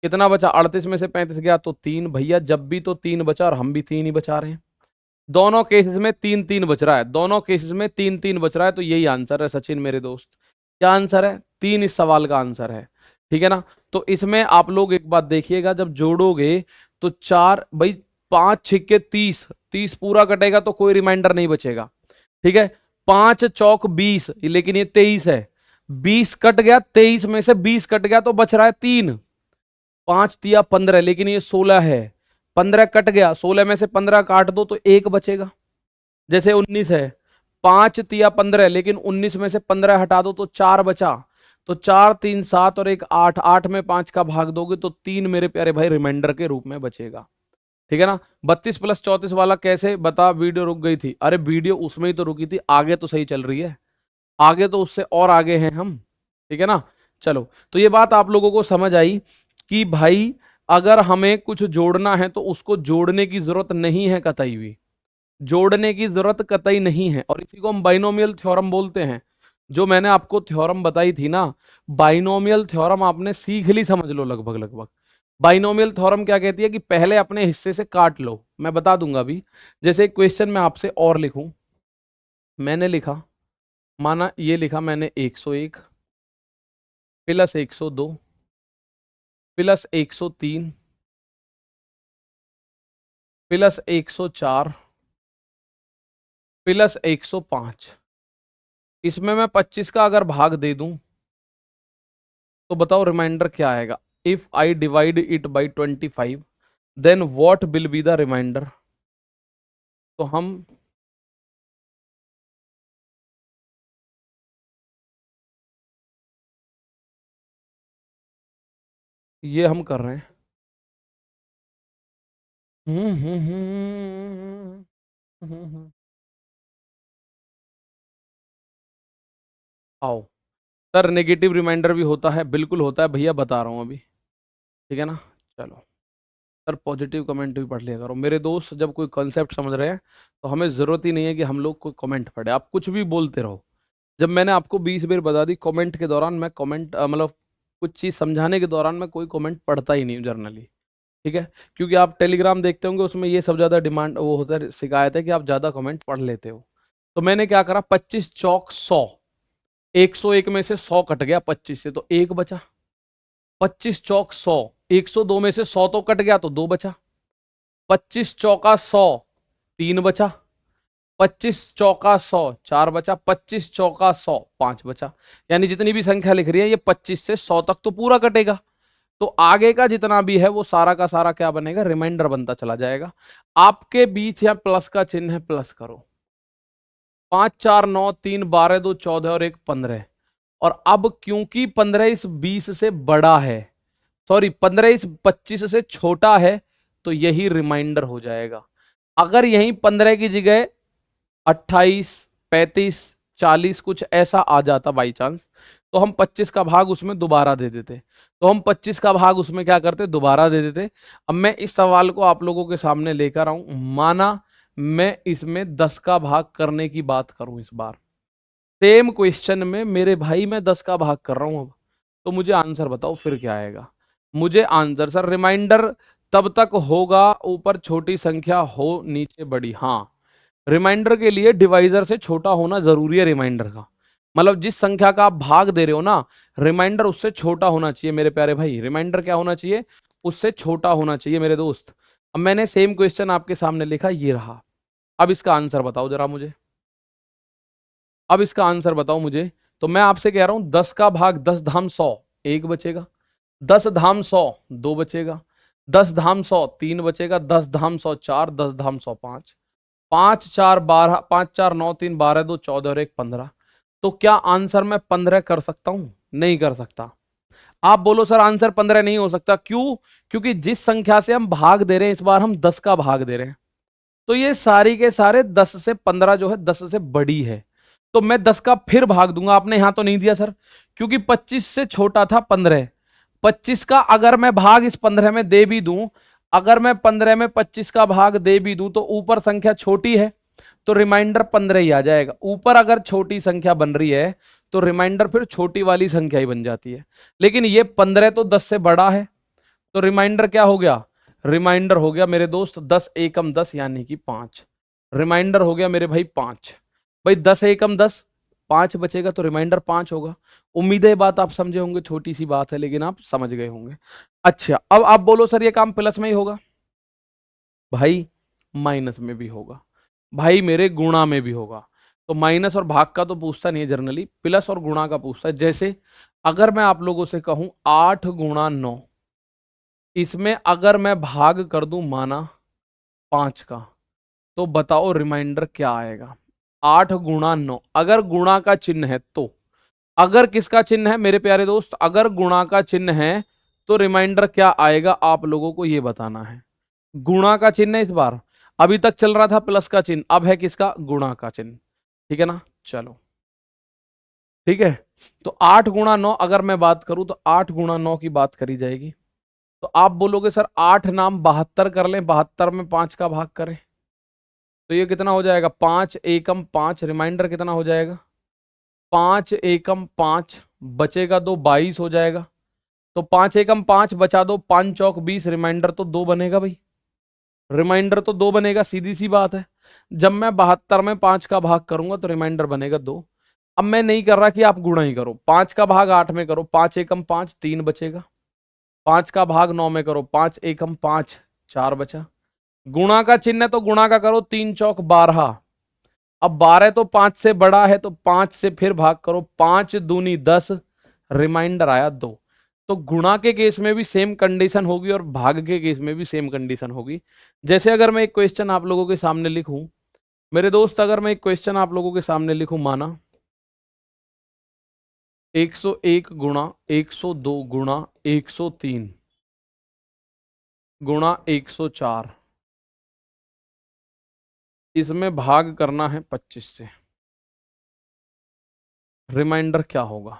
[SPEAKER 1] कितना बचा? 38 में से 35 गया तो 3। भैया जब भी तो 3 बचा और हम भी 3 ही बचा रहे हैं। दोनों केसेस में 3 3 बच रहा है, दोनों केसेस में 3 3 बच रहा है, तो यही आंसर है सचिन मेरे दोस्त। क्या आंसर है? 3 इस सवाल का आंसर है। ठीक है ना। तो इसमें आप लोग एक बात देखिएगा, जब जोड़ोगे तो 4 भाई, 5 छिक्के 30, 30 पूरा कटेगा तो कोई रिमाइंडर नहीं बचेगा। ठीक है। 5 चौक 20, लेकिन ये 23 है। 20 कट गया, 23 में से 20 कट गया तो बच रहा है 3। 5 तिया 15, लेकिन ये 16 है। 15 कट गया, 16 में से 15 काट दो तो एक बचेगा। जैसे 19 है, 5 तिया 15, लेकिन 19 में से 15 हटा दो तो 4 बचा। तो 4 3 7 और एक 8। 8 में 5 का भाग दोगे तो 3 मेरे प्यारे भाई रिमाइंडर के रूप में बचेगा। ठीक है ना। 32 प्लस 34 वाला कैसे बता? वीडियो रुक गई थी। अरे वीडियो उसमें ही तो रुकी थी, आगे तो सही चल रही है। आगे तो उससे और आगे हैं हम। ठीक है ना। चलो, तो ये बात आप लोगों को समझ आई कि भाई अगर हमें कुछ जोड़ना है तो उसको जोड़ने की जरूरत नहीं है कतई भी। जोड़ने की जरूरत कतई नहीं है, और इसी को हम बाइनोमियल थ्योरम बोलते हैं। जो मैंने आपको थ्योरम बताई थी ना, बाइनोमियल थ्योरम आपने सीख ली, समझ लो लगभग लगभग। बाइनोमियल थ्योरम क्या कहती है कि पहले अपने हिस्से से काट लो। मैं बता दूंगा अभी। जैसे एक क्वेश्चन में आपसे और लिखूं, मैंने लिखा, माना ये लिखा मैंने 101 प्लस 102 प्लस 103 प्लस 104 प्लस 105। इसमें मैं 25 का अगर भाग दे दूं तो बताओ रिमाइंडर क्या आएगा? If I divide it by 25, then what will be the remainder? तो हम ये हम कर रहे हैं। हम्म हम्म हम्म हम्म, हम्म। आओ सर, नेगेटिव रिमाइंडर भी होता है, बिल्कुल होता है भैया, बता रहा हूं अभी। ठीक है ना। चलो सर, पॉजिटिव कमेंट भी पढ़ लिया करो मेरे दोस्त। जब कोई कॉन्सेप्ट समझ रहे हैं तो हमें जरूरत ही नहीं है कि हम लोग कोई कमेंट पढ़े, आप कुछ भी बोलते रहो। जब मैंने आपको 20 बार बता दी कमेंट के दौरान, मैं कमेंट मतलब कुछ चीज़ समझाने के दौरान मैं कोई कमेंट पढ़ता ही नहीं हूँ जर्नली। ठीक है। क्योंकि आप टेलीग्राम देखते होंगे, उसमें ये सब ज़्यादा डिमांड वो होता है, शिकायत है कि आप ज़्यादा कमेंट पढ़ लेते हो। तो मैंने क्या करा, 25 चौक 100, 101 में से 100 कट गया 25 से तो एक बचा। 25 चौक 100, 102 में से 100 तो कट गया तो दो बचा। 25 चौका 100, तीन बचा। 25 चौका 100, चार बचा। 25 चौका 100, पांच बचा। यानी जितनी भी संख्या लिख रही है ये 25 से 100 तक तो पूरा कटेगा। तो आगे का जितना भी है वो सारा का सारा क्या बनेगा? रिमाइंडर बनता चला जाएगा। आपके बीच यहाँ प्लस का चिन्ह है, प्लस करो। 5 4 9 3 12 2 14 और एक 15। और अब क्योंकि 15 इस 20 से बड़ा है, सॉरी 15 इस 25 से छोटा है, तो यही रिमाइंडर हो जाएगा। अगर यही 15 की जगह 28 35 40 कुछ ऐसा आ जाता बाई चांस, तो हम 25 का भाग उसमें दोबारा दे देते। तो हम 25 का भाग उसमें क्या करते? दोबारा दे देते। अब मैं इस सवाल को आप लोगों के सामने लेकर आऊं, माना मैं इसमें 10 का भाग करने की बात करूं इस बार, सेम क्वेश्चन में मेरे भाई मैं 10 का भाग कर रहा हूं अब, तो मुझे आंसर बताओ फिर क्या आएगा? मुझे आंसर सर, रिमाइंडर तब तक होगा ऊपर छोटी संख्या हो नीचे बड़ी। हाँ, रिमाइंडर के लिए डिवाइजर से छोटा होना जरूरी है रिमाइंडर का। मतलब जिस संख्या का आप भाग दे रहे हो ना, रिमाइंडर उससे छोटा होना चाहिए मेरे प्यारे भाई। रिमाइंडर क्या होना चाहिए? उससे छोटा होना चाहिए मेरे दोस्त। अब मैंने सेम क्वेश्चन आपके सामने लिखा, ये रहा। अब इसका आंसर बताओ जरा मुझे। अब इसका आंसर बताओ मुझे। तो मैं आपसे कह रहा हूं 10 का भाग 10 धाम 100 एक बचेगा, 10 धाम 100 दो बचेगा, 10 धाम 100 तीन बचेगा, 10 धाम 100 चार, 10 धाम 100 पांच, 5 4 12, 5 4 9 3 12 2 14 और 1 15। तो क्या आंसर मैं 15 कर सकता हूं? नहीं कर सकता। आप बोलो सर आंसर 15 नहीं हो सकता, क्यों? क्योंकि जिस संख्या से हम भाग दे रहे हैं, इस बार हम 10 का भाग दे रहे हैं, तो ये सारी के सारे 10 से 15 जो है 10 से बड़ी है, तो मैं 10 का फिर भाग दूंगा। आपने यहां तो नहीं दिया सर, क्योंकि 25 से छोटा था 15। 25 का अगर मैं भाग इस 15 में दे भी दूं, अगर मैं 15 में 25 का भाग दे भी दूं, तो ऊपर संख्या छोटी है, तो रिमाइंडर 15 ही आ जाएगा। ऊपर अगर छोटी संख्या बन रही है, तो रिमाइंडर फिर छोटी वाली संख्या ही बन जाती है। लेकिन ये 15 तो 10 से बड़ा है, तो रिमाइंडर क्या हो गया? रिमाइंडर हो गया मेरे दोस्त 10 एकम 10 यानी कि 5। रिमाइंडर हो गया मेरे भाई 5। भाई 10 एकम 10, 5 बचेगा, तो रिमाइंडर 5 होगा। उम्मीद है ये बात आप समझे होंगे, छोटी सी बात है लेकिन आप समझ गए होंगे। अच्छा, अब आप बोलो सर ये काम प्लस में ही होगा? भाई माइनस में भी होगा, भाई मेरे गुणा में भी होगा। तो माइनस और भाग का तो पूछता नहीं है जनरली, प्लस और गुणा का पूछता है। जैसे अगर मैं आप लोगों से कहूं 8 गुणा 9, इसमें अगर मैं भाग कर दूं माना 5 का, तो बताओ रिमाइंडर क्या आएगा? 8 गुणा 9, अगर गुणा का चिन्ह है तो, अगर किसका चिन्ह है मेरे प्यारे दोस्त? अगर गुणा का चिन्ह है, तो रिमाइंडर क्या आएगा आप लोगों को ये बताना है। गुणा का चिन्ह है इस बार, अभी तक चल रहा था प्लस का चिन्ह, अब है किसका? गुणा का चिन्ह। ठीक है ना? चलो ठीक है। तो 8 गुणा 9 अगर मैं बात करूं, तो 8 गुणा 9 की बात करी जाएगी। तो आप बोलोगे सर 8 नाम 72 कर लें, 72 में 5 का भाग करें, तो ये कितना हो जाएगा? 5 एकम 5, रिमाइंडर कितना हो जाएगा? 5 एकम 5, बचेगा 2, 22 हो जाएगा। तो 5 एकम 5 बचा दो, 5 चौक 20, रिमाइंडर तो 2 बनेगा भाई। रिमाइंडर तो 2 बनेगा, सीधी सी बात है। जब मैं 72 में 5 का भाग करूंगा, तो रिमाइंडर बनेगा 2। अब मैं नहीं कर रहा कि आप गुणा ही करो, 5 का भाग 8 में करो, 5 एकम 5 3 बचेगा। 5 का भाग 9 में करो, 5 एकम 5 4 बचा। गुणा का चिन्ह है तो गुणा का करो, 3 चौक 12। अब 12 तो 5 से बड़ा है, तो 5 से फिर भाग करो, 5 दूनी 10, रिमाइंडर आया 2। तो गुणा के केस में भी सेम कंडीशन होगी और भाग के केस में भी सेम कंडीशन होगी। जैसे अगर मैं एक क्वेश्चन आप लोगों के सामने लिखूं मेरे दोस्त, अगर मैं एक क्वेश्चन आप लोगों के सामने लिखूं, माना 101 गुणा 102 गुणा 103 गुणा 104, इसमें भाग करना है 25 से, रिमाइंडर क्या होगा?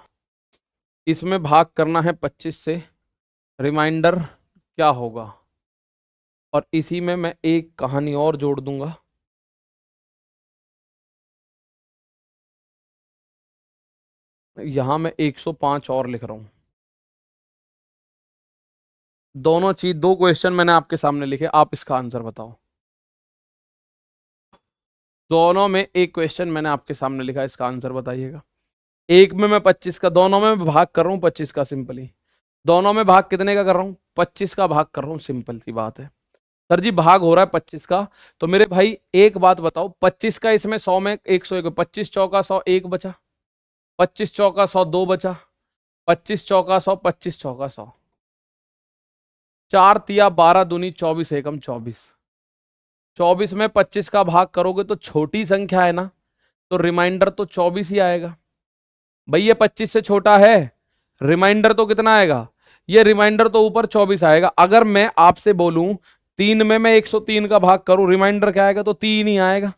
[SPEAKER 1] इसमें भाग करना है 25 से, रिमाइंडर क्या होगा? और इसी में मैं एक कहानी और जोड़ दूंगा। यहां मैं 105 और लिख रहा हूं। दोनों चीज, दो क्वेश्चन मैंने आपके सामने लिखे, आप इसका आंसर बताओ। दोनों में एक क्वेश्चन मैंने आपके सामने लिखा, इसका आंसर बताइएगा। एक में मैं 25 का, दोनों में मैं भाग कर रहा हूं 25 का, सिंपली। दोनों में भाग कितने का कर रहा हूं? 25 का भाग कर रहा हूं, सिंपल सी बात है। सर जी भाग हो रहा है 25 का, तो मेरे भाई एक बात बताओ, 25 का इसमें 100 में 101, 25 चौका 100 एक बचा, 25 चौका 100 दो बचा, 25 चौका 100, 25 चौका 100, 4 तिया 12 दूनी 24 एकम 24। 24 में 25 का भाग करोगे तो छोटी संख्या है ना, तो रिमाइंडर तो 24 ही आएगा। भाई ये 25 से छोटा है, रिमाइंडर तो कितना आएगा? ये रिमाइंडर तो ऊपर 24 आएगा। अगर मैं आपसे बोलूं 3 में मैं 103 का भाग करूं, रिमाइंडर क्या आएगा? तो 3 ही आएगा।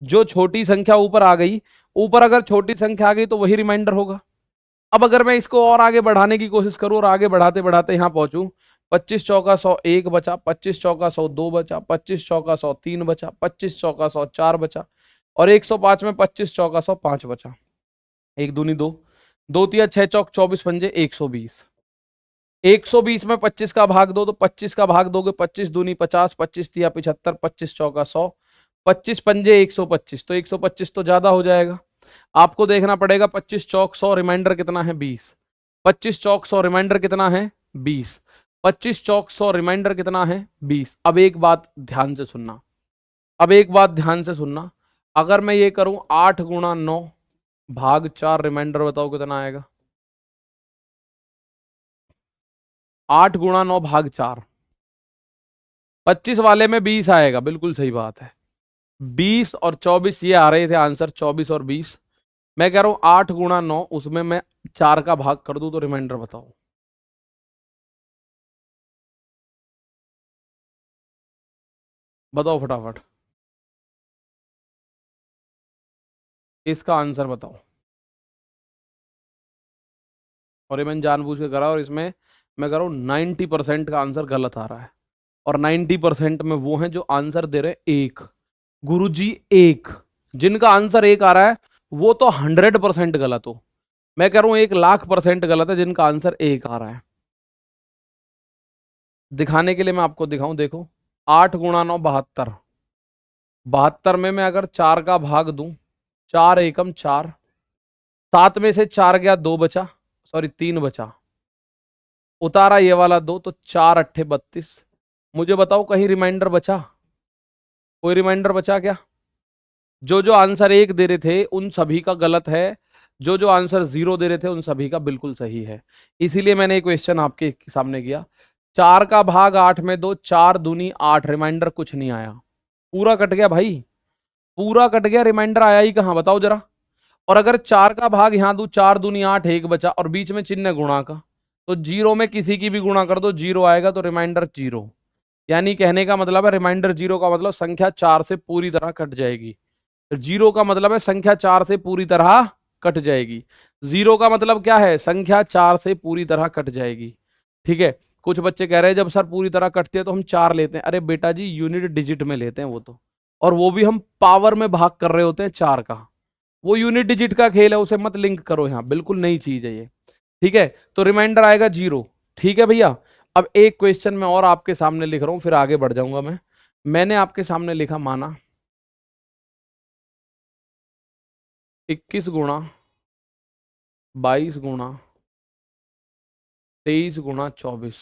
[SPEAKER 1] जो छोटी संख्या ऊपर आ गई, ऊपर अगर छोटी संख्या आ गई तो वही रिमाइंडर होगा। अब अगर मैं इसको और आगे बढ़ाने की कोशिश करूं और आगे बढ़ाते बढ़ाते यहां पहुंचूं, 25 चौका 100 एक बचा, 25 चौका 100 दो बचा, 25 चौका 100 तीन बचा, 25 चौका 100 चार बचा, और 105 में 25 चौका 100 पांच बचा। एक दूनी दो, दो तिया 6 चौक 24 पंजे 120। 120 में 25 का भाग दो, तो 25 का भाग दोगे, 25 दूनी 50, 25 तिया 75, 25 चौका 100, 25 पंजे 125, तो 125 तो ज्यादा हो जाएगा। आपको देखना पड़ेगा 25 चौक 100, रिमाइंडर कितना है 20। 25 चौक 100, रिमाइंडर कितना है 20। 25 चौक 100, रिमाइंडर कितना है 20। अब एक बात ध्यान से सुनना, अब एक बात ध्यान से सुनना, अगर मैं ये करूं 8 गुणा 9 भाग 4, रिमाइंडर बताओ कितना आएगा। 8 गुणा 9 भाग 4, 25 वाले में 20 आएगा, बिल्कुल सही बात है। 20 और 24 ये आ रहे थे आंसर, 24 और 20। मैं कह रहा हूं 8 गुणा 9, उसमें मैं 4 का भाग कर दूं तो रिमाइंडर बताओ। बताओ फटाफट, इसका आंसर बताओ। और ये मैंने जानबूझ के करा, और इसमें मैं कह रहा हूँ 90% का आंसर गलत आ रहा है। और 90% में वो हैं जो आंसर दे रहे हैं एक। गुरुजी एक, जिनका आंसर एक आ रहा है वो तो 100% गलत हो। मैं कह रहा हूं 1,00,000% गलत है जिनका आंसर एक आ रहा है। दिखाने के लिए मैं आपको दिखाऊं, देखो 8 गुणा 9 72। 72 में मैं अगर 4 का भाग दूं, 4 एकम 4, 7 में से 4 गया 2 बचा, सॉरी 3 बचा, उतारा ये वाला 2, तो 4 अट्ठे 32। मुझे बताओ कहीं रिमाइंडर बचा? कोई रिमाइंडर बचा क्या? जो जो आंसर एक दे रहे थे उन सभी का गलत है, जो जो आंसर 0 दे रहे थे उन सभी का बिल्कुल सही है। इसीलिए मैंने एक क्वेश्चन आपके सामने किया। 4 का भाग 8 में दो, 4 दूनी 8, रिमाइंडर कुछ नहीं आया, पूरा कट गया भाई, पूरा कट गया, रिमाइंडर आया ही कहां बताओ जरा। और अगर 4 का भाग यहां दू, 4 दूनी 8, एक बचा, और बीच में चिन्ह है गुणा का, तो 0 में किसी की भी गुणा कर दो 0 आएगा, तो रिमाइंडर 0। यानी कहने का मतलब है रिमाइंडर 0 का मतलब संख्या 4 से पूरी तरह कट जाएगी। 0 का मतलब है संख्या 4 से पूरी तरह कट जाएगी। 0 का मतलब क्या है? संख्या 4 से पूरी तरह कट जाएगी। ठीक है। कुछ बच्चे कह रहे हैं जब सर पूरी तरह कटती है तो हम 4 लेते हैं। अरे बेटा जी, यूनिट डिजिट में लेते हैं वो तो, और वो भी हम पावर में भाग कर रहे होते हैं 4 का। वो यूनिट डिजिट का खेल है, उसे मत लिंक करो यहाँ, बिल्कुल नई चीज है ये। ठीक है, तो रिमाइंडर आएगा 0। ठीक है भैया। अब एक क्वेश्चन मैं और आपके सामने लिख रहा हूं, फिर आगे बढ़ जाऊंगा मैं। मैंने आपके सामने लिखा, माना 21 गुणा 22 गुणा 23 गुणा 24,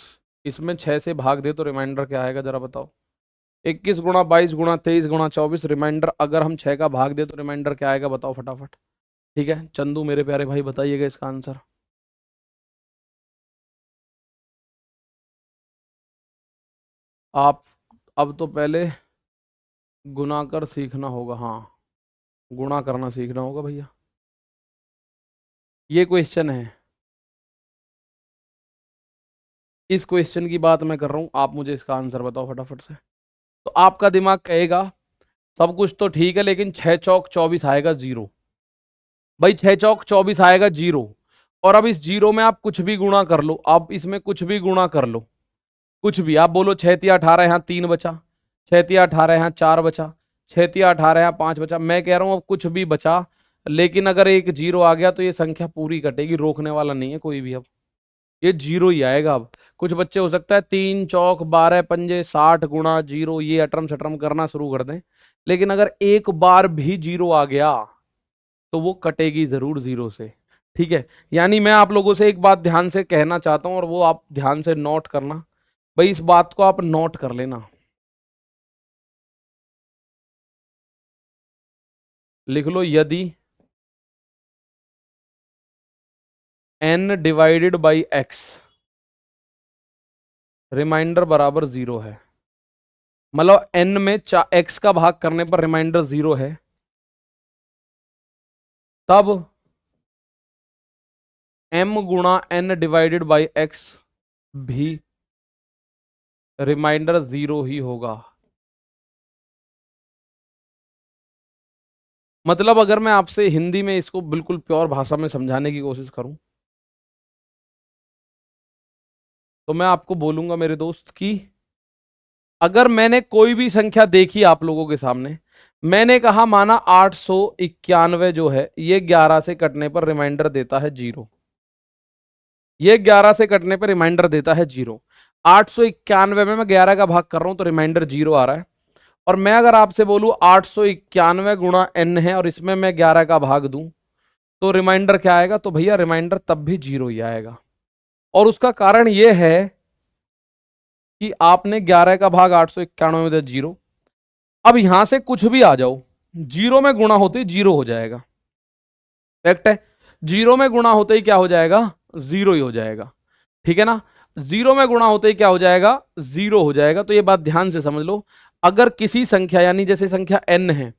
[SPEAKER 1] इसमें 6 से भाग दे तो रिमाइंडर क्या आएगा जरा बताओ। 21 गुणा 22 गुणा 23 गुणा 24, रिमाइंडर अगर हम 6 का भाग दे तो रिमाइंडर क्या आएगा बताओ फटाफट। ठीक है, चंदू मेरे प्यारे भाई बताइएगा इसका आंसर। आप, अब तो पहले गुना कर सीखना होगा, हाँ गुणा करना सीखना होगा भैया। ये क्वेश्चन है, इस क्वेश्चन की बात मैं कर रहा हूं, आप मुझे इसका आंसर बताओ फटाफट से। तो आपका दिमाग कहेगा सब कुछ तो ठीक है, लेकिन 6 चौक 24 आएगा 0। भाई 6 चौक 24 आएगा 0, और अब इस 0 में आप कुछ भी गुणा कर लो, आप इसमें कुछ भी गुणा कर लो, कुछ भी आप बोलो। 6 तिया 18, यहाँ 3 बचा, 6 तिया 18, यहाँ 4 बचा, 6 तिया 18, यहाँ 5 बचा। मैं कह रहा हूँ अब कुछ भी बचा, लेकिन अगर एक 0 आ गया तो ये संख्या पूरी कटेगी, रोकने वाला नहीं है कोई भी। अब ये 0 ही आएगा। अब कुछ बच्चे हो सकता है 3 चौक 12 पंजे 60 गुणा 0 ये अटरम सटरम करना शुरू कर दें, लेकिन अगर एक बार भी 0 आ गया तो वो कटेगी जरूर 0 से। ठीक है, यानी मैं आप लोगों से एक बात ध्यान से कहना चाहता हूं, और वो आप ध्यान से नोट करना। भाई इस बात को आप नोट कर लेना, लिख लो, यदि n divided by x remainder बराबर 0 है, मतलब n में x का भाग करने पर रिमाइंडर 0 है, तब m गुणा n डिवाइडेड बाई x भी रिमाइंडर 0 ही होगा। मतलब अगर मैं आपसे हिंदी में इसको बिल्कुल प्योर भाषा में समझाने की कोशिश करूं, तो मैं आपको बोलूंगा मेरे दोस्त कि अगर मैंने कोई भी संख्या देखी आप लोगों के सामने, मैंने कहा माना 891 जो है ये 11 से कटने पर रिमाइंडर देता है 0, ये 11 से कटने पर रिमाइंडर देता है 0। 891 में मैं 11 का भाग कर रहा हूं तो रिमाइंडर 0 आ रहा है। और मैं अगर आपसे बोलूं 891 गुणा n है और इसमें मैं 11 का भाग दूं, तो रिमाइंडर क्या आएगा? तो भैया रिमाइंडर तब भी 0 ही आएगा। और उसका कारण यह है कि आपने 11 का भाग 891 में दिया 0। अब यहां से कुछ भी आ जाओ, 0 में गुणा होते ही 0 हो जाएगा। फैक्ट है, 0 में गुणा होते ही क्या हो जाएगा? 0 ही हो जाएगा। ठीक है ना? 0 में गुणा होते ही क्या हो जाएगा? 0 हो जाएगा। तो ये बात ध्यान से समझ लो, अगर किसी संख्या यानी जैसे संख्या n है,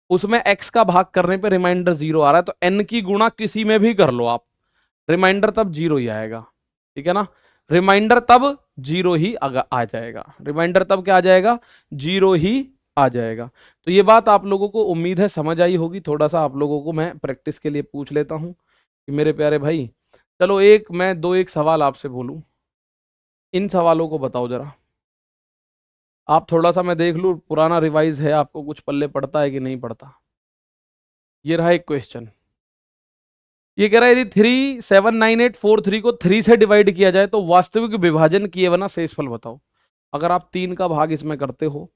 [SPEAKER 1] उसमें x का भाग करने पे रिमाइंडर 0 आ रहा है, तो n की गुणा किसी में भी कर लो आप, रिमाइंडर तब 0 ही आएगा। ठीक है ना? रिमाइंडर तब 0 ही आ जाएगा। रिमाइंडर तब क्या आ जाएगा? 0 ही आ जाएगा। तो ये बात आप लोगों को उम्मीद है समझ आई होगी। थोड़ा सा आप लोगों को मैं प्रैक्टिस के लिए पूछ लेता हूं कि मेरे प्यारे भाई, चलो एक सवाल आपसे बोलूं, इन सवालों को बताओ जरा। आप थोड़ा सा, मैं देख लूं पुराना रिवाइज है, आपको कुछ पल्ले पड़ता है कि नहीं पड़ता। ये रहा एक क्वेश्चन। ये कह रहा है यदि 3, 7, 9, 8, 4, 3 को 3 से डिवाइड किया जाए तो वास्तविक विभाजन किए बिना शेषफल बताओ। अगर आप 3 का भाग इसमें करते हो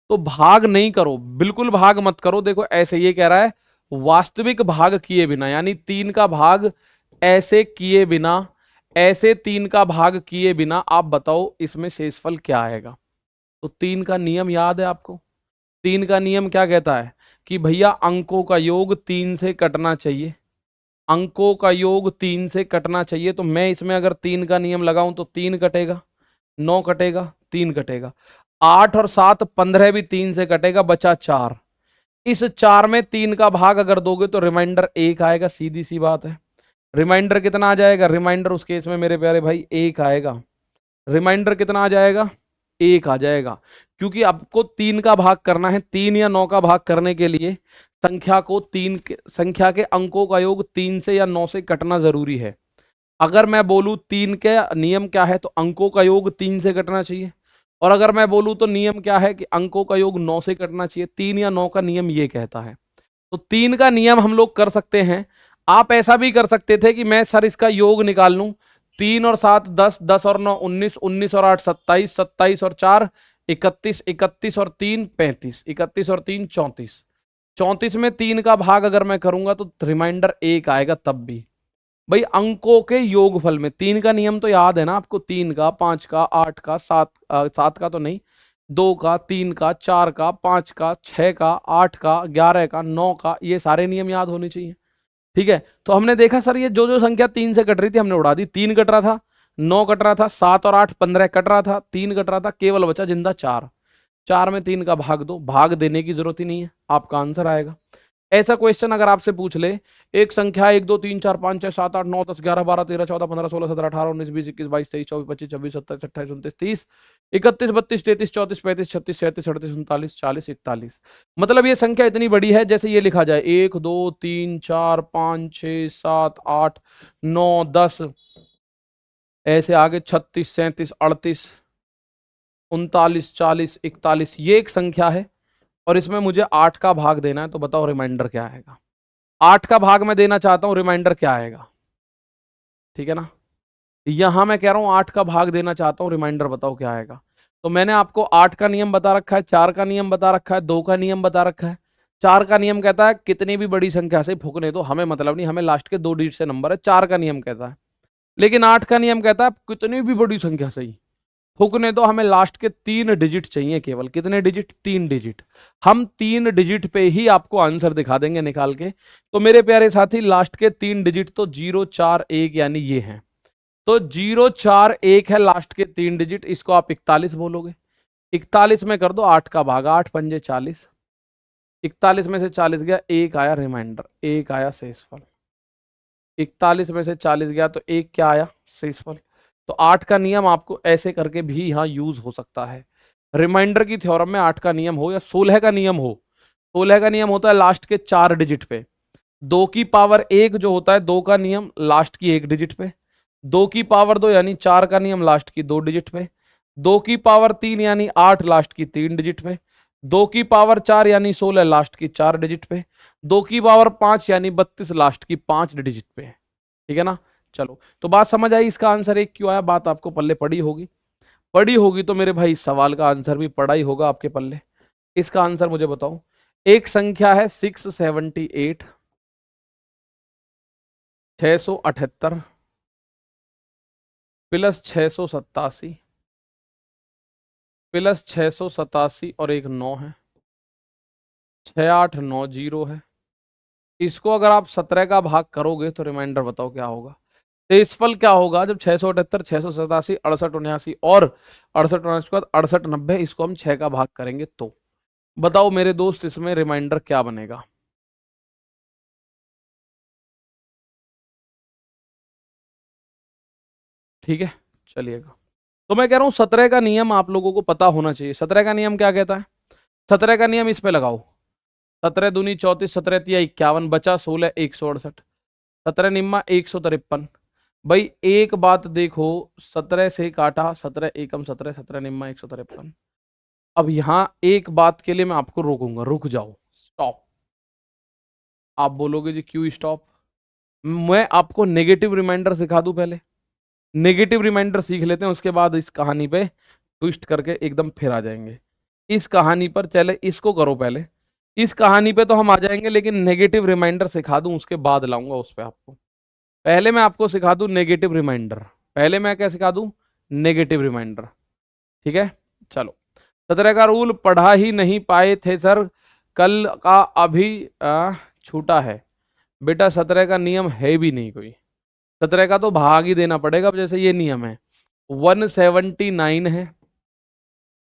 [SPEAKER 1] तो भाग नहीं करो, बिल्कुल भाग मत करो। देखो ऐसे ये कह रहा है वास्तविक भाग किए बिना, यानी 3 का भाग ऐसे किए बिना, ऐसे 3 का भाग किए बिना आप बताओ इसमें शेषफल क्या आएगा। तो 3 का नियम याद है आपको? 3 का नियम क्या कहता है कि भैया अंकों का योग 3 से कटना चाहिए। अंकों का योग 3 से कटना चाहिए। तो मैं इसमें अगर 3 का नियम लगाऊं तो 3 कटेगा, 9 कटेगा, 3 कटेगा, 8 और 7 15 भी 3 से कटेगा, बचा 4। इस 4 में 3 का भाग अगर दोगे तो रिमाइंडर 1 आएगा। सीधी सी बात है। रिमाइंडर कितना आ जाएगा? रिमाइंडर उस केस में मेरे प्यारे भाई 1 आएगा। रिमाइंडर कितना आ जाएगा? 1 आ जाएगा। क्योंकि आपको 3 का भाग करना है, 3 या 9 का भाग करने के लिए संख्या के अंकों का योग 3 से या 9 से कटना जरूरी है। अगर मैं बोलूं 3 के नियम क्या है, तो अंकों का योग 3 से कटना चाहिए। और अगर मैं बोलूं तो नियम क्या है कि अंकों का योग 9 से कटना चाहिए। 3 या 9 का नियम ये कहता है। तो 3 का नियम हम लोग कर सकते हैं। आप ऐसा भी कर सकते थे कि मैं सर इसका योग निकाल लूं, 3 और 7 10, 10 और 9 19, 19 और 8 27, 27 और 4 31, 31 और 3 35, 31 और 3 34, 34 में 3 का भाग अगर मैं करूंगा तो रिमाइंडर 1 आएगा। तब भी भाई अंकों के योगफल में 3 का नियम तो याद है ना आपको? 3 का, 5 का, 8 का, 7 का तो नहीं, 2 का, 3 का, 4 का, 5 का, 6 का, 8 का, 11 का, 9 का, ये सारे नियम याद होने चाहिए। ठीक है? तो हमने देखा सर ये जो जो संख्या 3 से कट रही थी हमने उड़ा दी। 3 कट रहा था, 9 कट रहा था, 7 और 8 15 कट रहा था, 3 कट रहा था, केवल बचा जिंदा 4। 4 में 3 का भाग दो, भाग देने की जरूरत ही नहीं है, आपका आंसर आएगा। ऐसा क्वेश्चन अगर आपसे पूछ ले, एक संख्या 1 2 3 4 5 6 7 8 9 10 11 12 13 14 15 16 17 18 19 20 21 22 23 24 25 26 27 28 29 30 31 32 33 34 35 36 37 38 39 40 41। मतलब ये संख्या इतनी बड़ी है जैसे ये लिखा जाए 1 2 3 4 5 6 7 8 9 10, ऐसे आगे 36 37 38 39 40 41, ये एक संख्या है और इसमें मुझे 8 का भाग देना है। तो बताओ रिमाइंडर क्या आएगा? 8 का भाग मैं देना चाहता हूं, रिमाइंडर क्या आएगा? ठीक है ना? यहां मैं कह रहा हूं 8 का भाग देना चाहता हूं, रिमाइंडर बताओ क्या आएगा। तो मैंने आपको 8 का नियम बता रखा है, 4 का नियम बता रखा है, 2 का नियम बता रखा है। 4 का नियम कहता है कितनी भी बड़ी संख्या से फूकने दो, हमें मतलब नहीं, हमें लास्ट के 2 डिजिट से नंबर है, 4 का नियम कहता है। लेकिन 8 का नियम कहता है कितनी भी बड़ी संख्या से ही फूकने दो, हमें लास्ट के 3 डिजिट चाहिए केवल। कितने डिजिट? 3 डिजिट। हम 3 डिजिट पे ही आपको आंसर दिखा देंगे निकाल के। तो मेरे प्यारे साथी लास्ट के 3 डिजिट तो 0 4 1 यानी ये हैं। तो 0 4 1 है लास्ट के 3 डिजिट, इसको आप 41 बोलोगे। 41 में कर दो 8 का भाग, 8 पंजे 40, 41 में से 40 गया, 1 आया रिमाइंडर, 1 आया शेषफल। 41 में से 40 गया तो 1 क्या आया? शेषफल। तो 8 का नियम आपको ऐसे करके भी यहां यूज हो सकता है। रिमाइंडर की थ्योरम में 8 का नियम हो या 16 का नियम हो, 16 का नियम होता है लास्ट के 4 डिजिट पे। 2 की पावर 1 जो होता है 2 का नियम लास्ट की 1 डिजिट पे। 2 की पावर 2 यानी 4 का नियम लास्ट की 2 डिजिट पे। 2 की पावर 3 यानी 8 लास्ट की 3 डिजिट पे। 2 की पावर 4 यानी 16 लास्ट की 4 डिजिट पे। 2 की पावर 5 यानी 32 लास्ट की 5 डिजिट पे। ठीक है ना? चलो, तो बात समझ आई, इसका आंसर 1 क्यों आया? बात आपको पल्ले पड़ी होगी, पड़ी होगी तो मेरे भाई सवाल का आंसर भी पड़ा ही होगा आपके पल्ले। इसका आंसर मुझे बताओ। एक संख्या है 678, 678 प्लस 687 प्लस 687 और एक 9 है, 6890 है। इसको अगर आप 17 का भाग करोगे तो रिमाइंडर बताओ क्या होगा। शेषफल क्या होगा जब 678, 687, 6879 और 6879 के बाद 6890, इसको हम 6 का भाग करेंगे तो बताओ मेरे दोस्त इसमें रिमाइंडर क्या बनेगा। ठीक है, चलिएगा। तो मैं कह रहा हूं 17 का नियम आप लोगों को पता होना चाहिए। 17 का नियम क्या कहता है? 17 का नियम इस पे लगाओ। 17 दूनी 34, 17 तिया 51, बचा 16 168, 17 निम्मा 153। भाई एक बात देखो, 17 से काटा, 17 एकम 17, 17 निम्मा 153। अब यहां एक बात के लिए मैं आपको रोकूंगा, रुक जाओ, स्टॉप। आप बोलोगे जी क्यों स्टॉप? मैं आपको नेगेटिव रिमाइंडर सिखा दूं पहले। नेगेटिव रिमाइंडर सीख लेते हैं, उसके बाद इस कहानी पे ट्विस्ट करके एकदम फिर आ जाएंगे। इस कहानी पर चले, इसको करो पहले, इस कहानी पे तो हम आ जाएंगे, लेकिन नेगेटिव रिमाइंडर सिखा दूं उसके बाद लाऊंगा उस पे आपको। पहले मैं आपको सिखा दूं नेगेटिव रिमाइंडर। पहले मैं क्या सिखा दूं? Negative remainder. ठीक है, चलो। 17 का रूल पढ़ा ही नहीं पाए थे सर, कल का अभी छूटा है। बेटा 17 का नियम है भी नहीं कोई, 17 का तो भाग ही देना पड़ेगा। अब जैसे ये नियम है 179 है,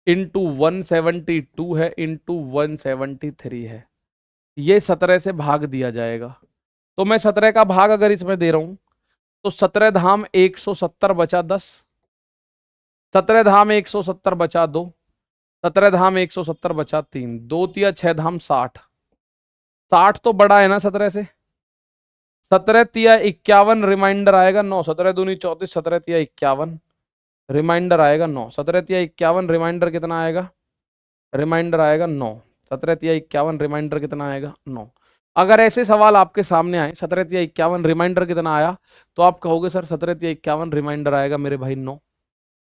[SPEAKER 1] इंटू 172 है, इंटू 173 है, ये 17 से भाग दिया जाएगा। तो मैं 17 का भाग अगर इसमें दे रहा हूं तो 17 धाम 170 बचा 10, 17 धाम 170 बचा 2, 17 धाम 170 बचा 3, 2 तिया 6 धाम 60। 60 तो बड़ा है ना 17 से। 17 तिया 51 रिमाइंडर आएगा 9, 17 दूनी 34, 17 तिया 51 रिमाइंडर आएगा 9, 17 तिया 51 रिमाइंडर कितना आएगा? रिमाइंडर आएगा 9, 17 तिया 51 रिमाइंडर कितना आएगा? 9। अगर ऐसे सवाल आपके सामने आए 17 तिया 51 रिमाइंडर कितना आया, तो आप कहोगे सर 17 तिया 51 रिमाइंडर आएगा मेरे भाई 9।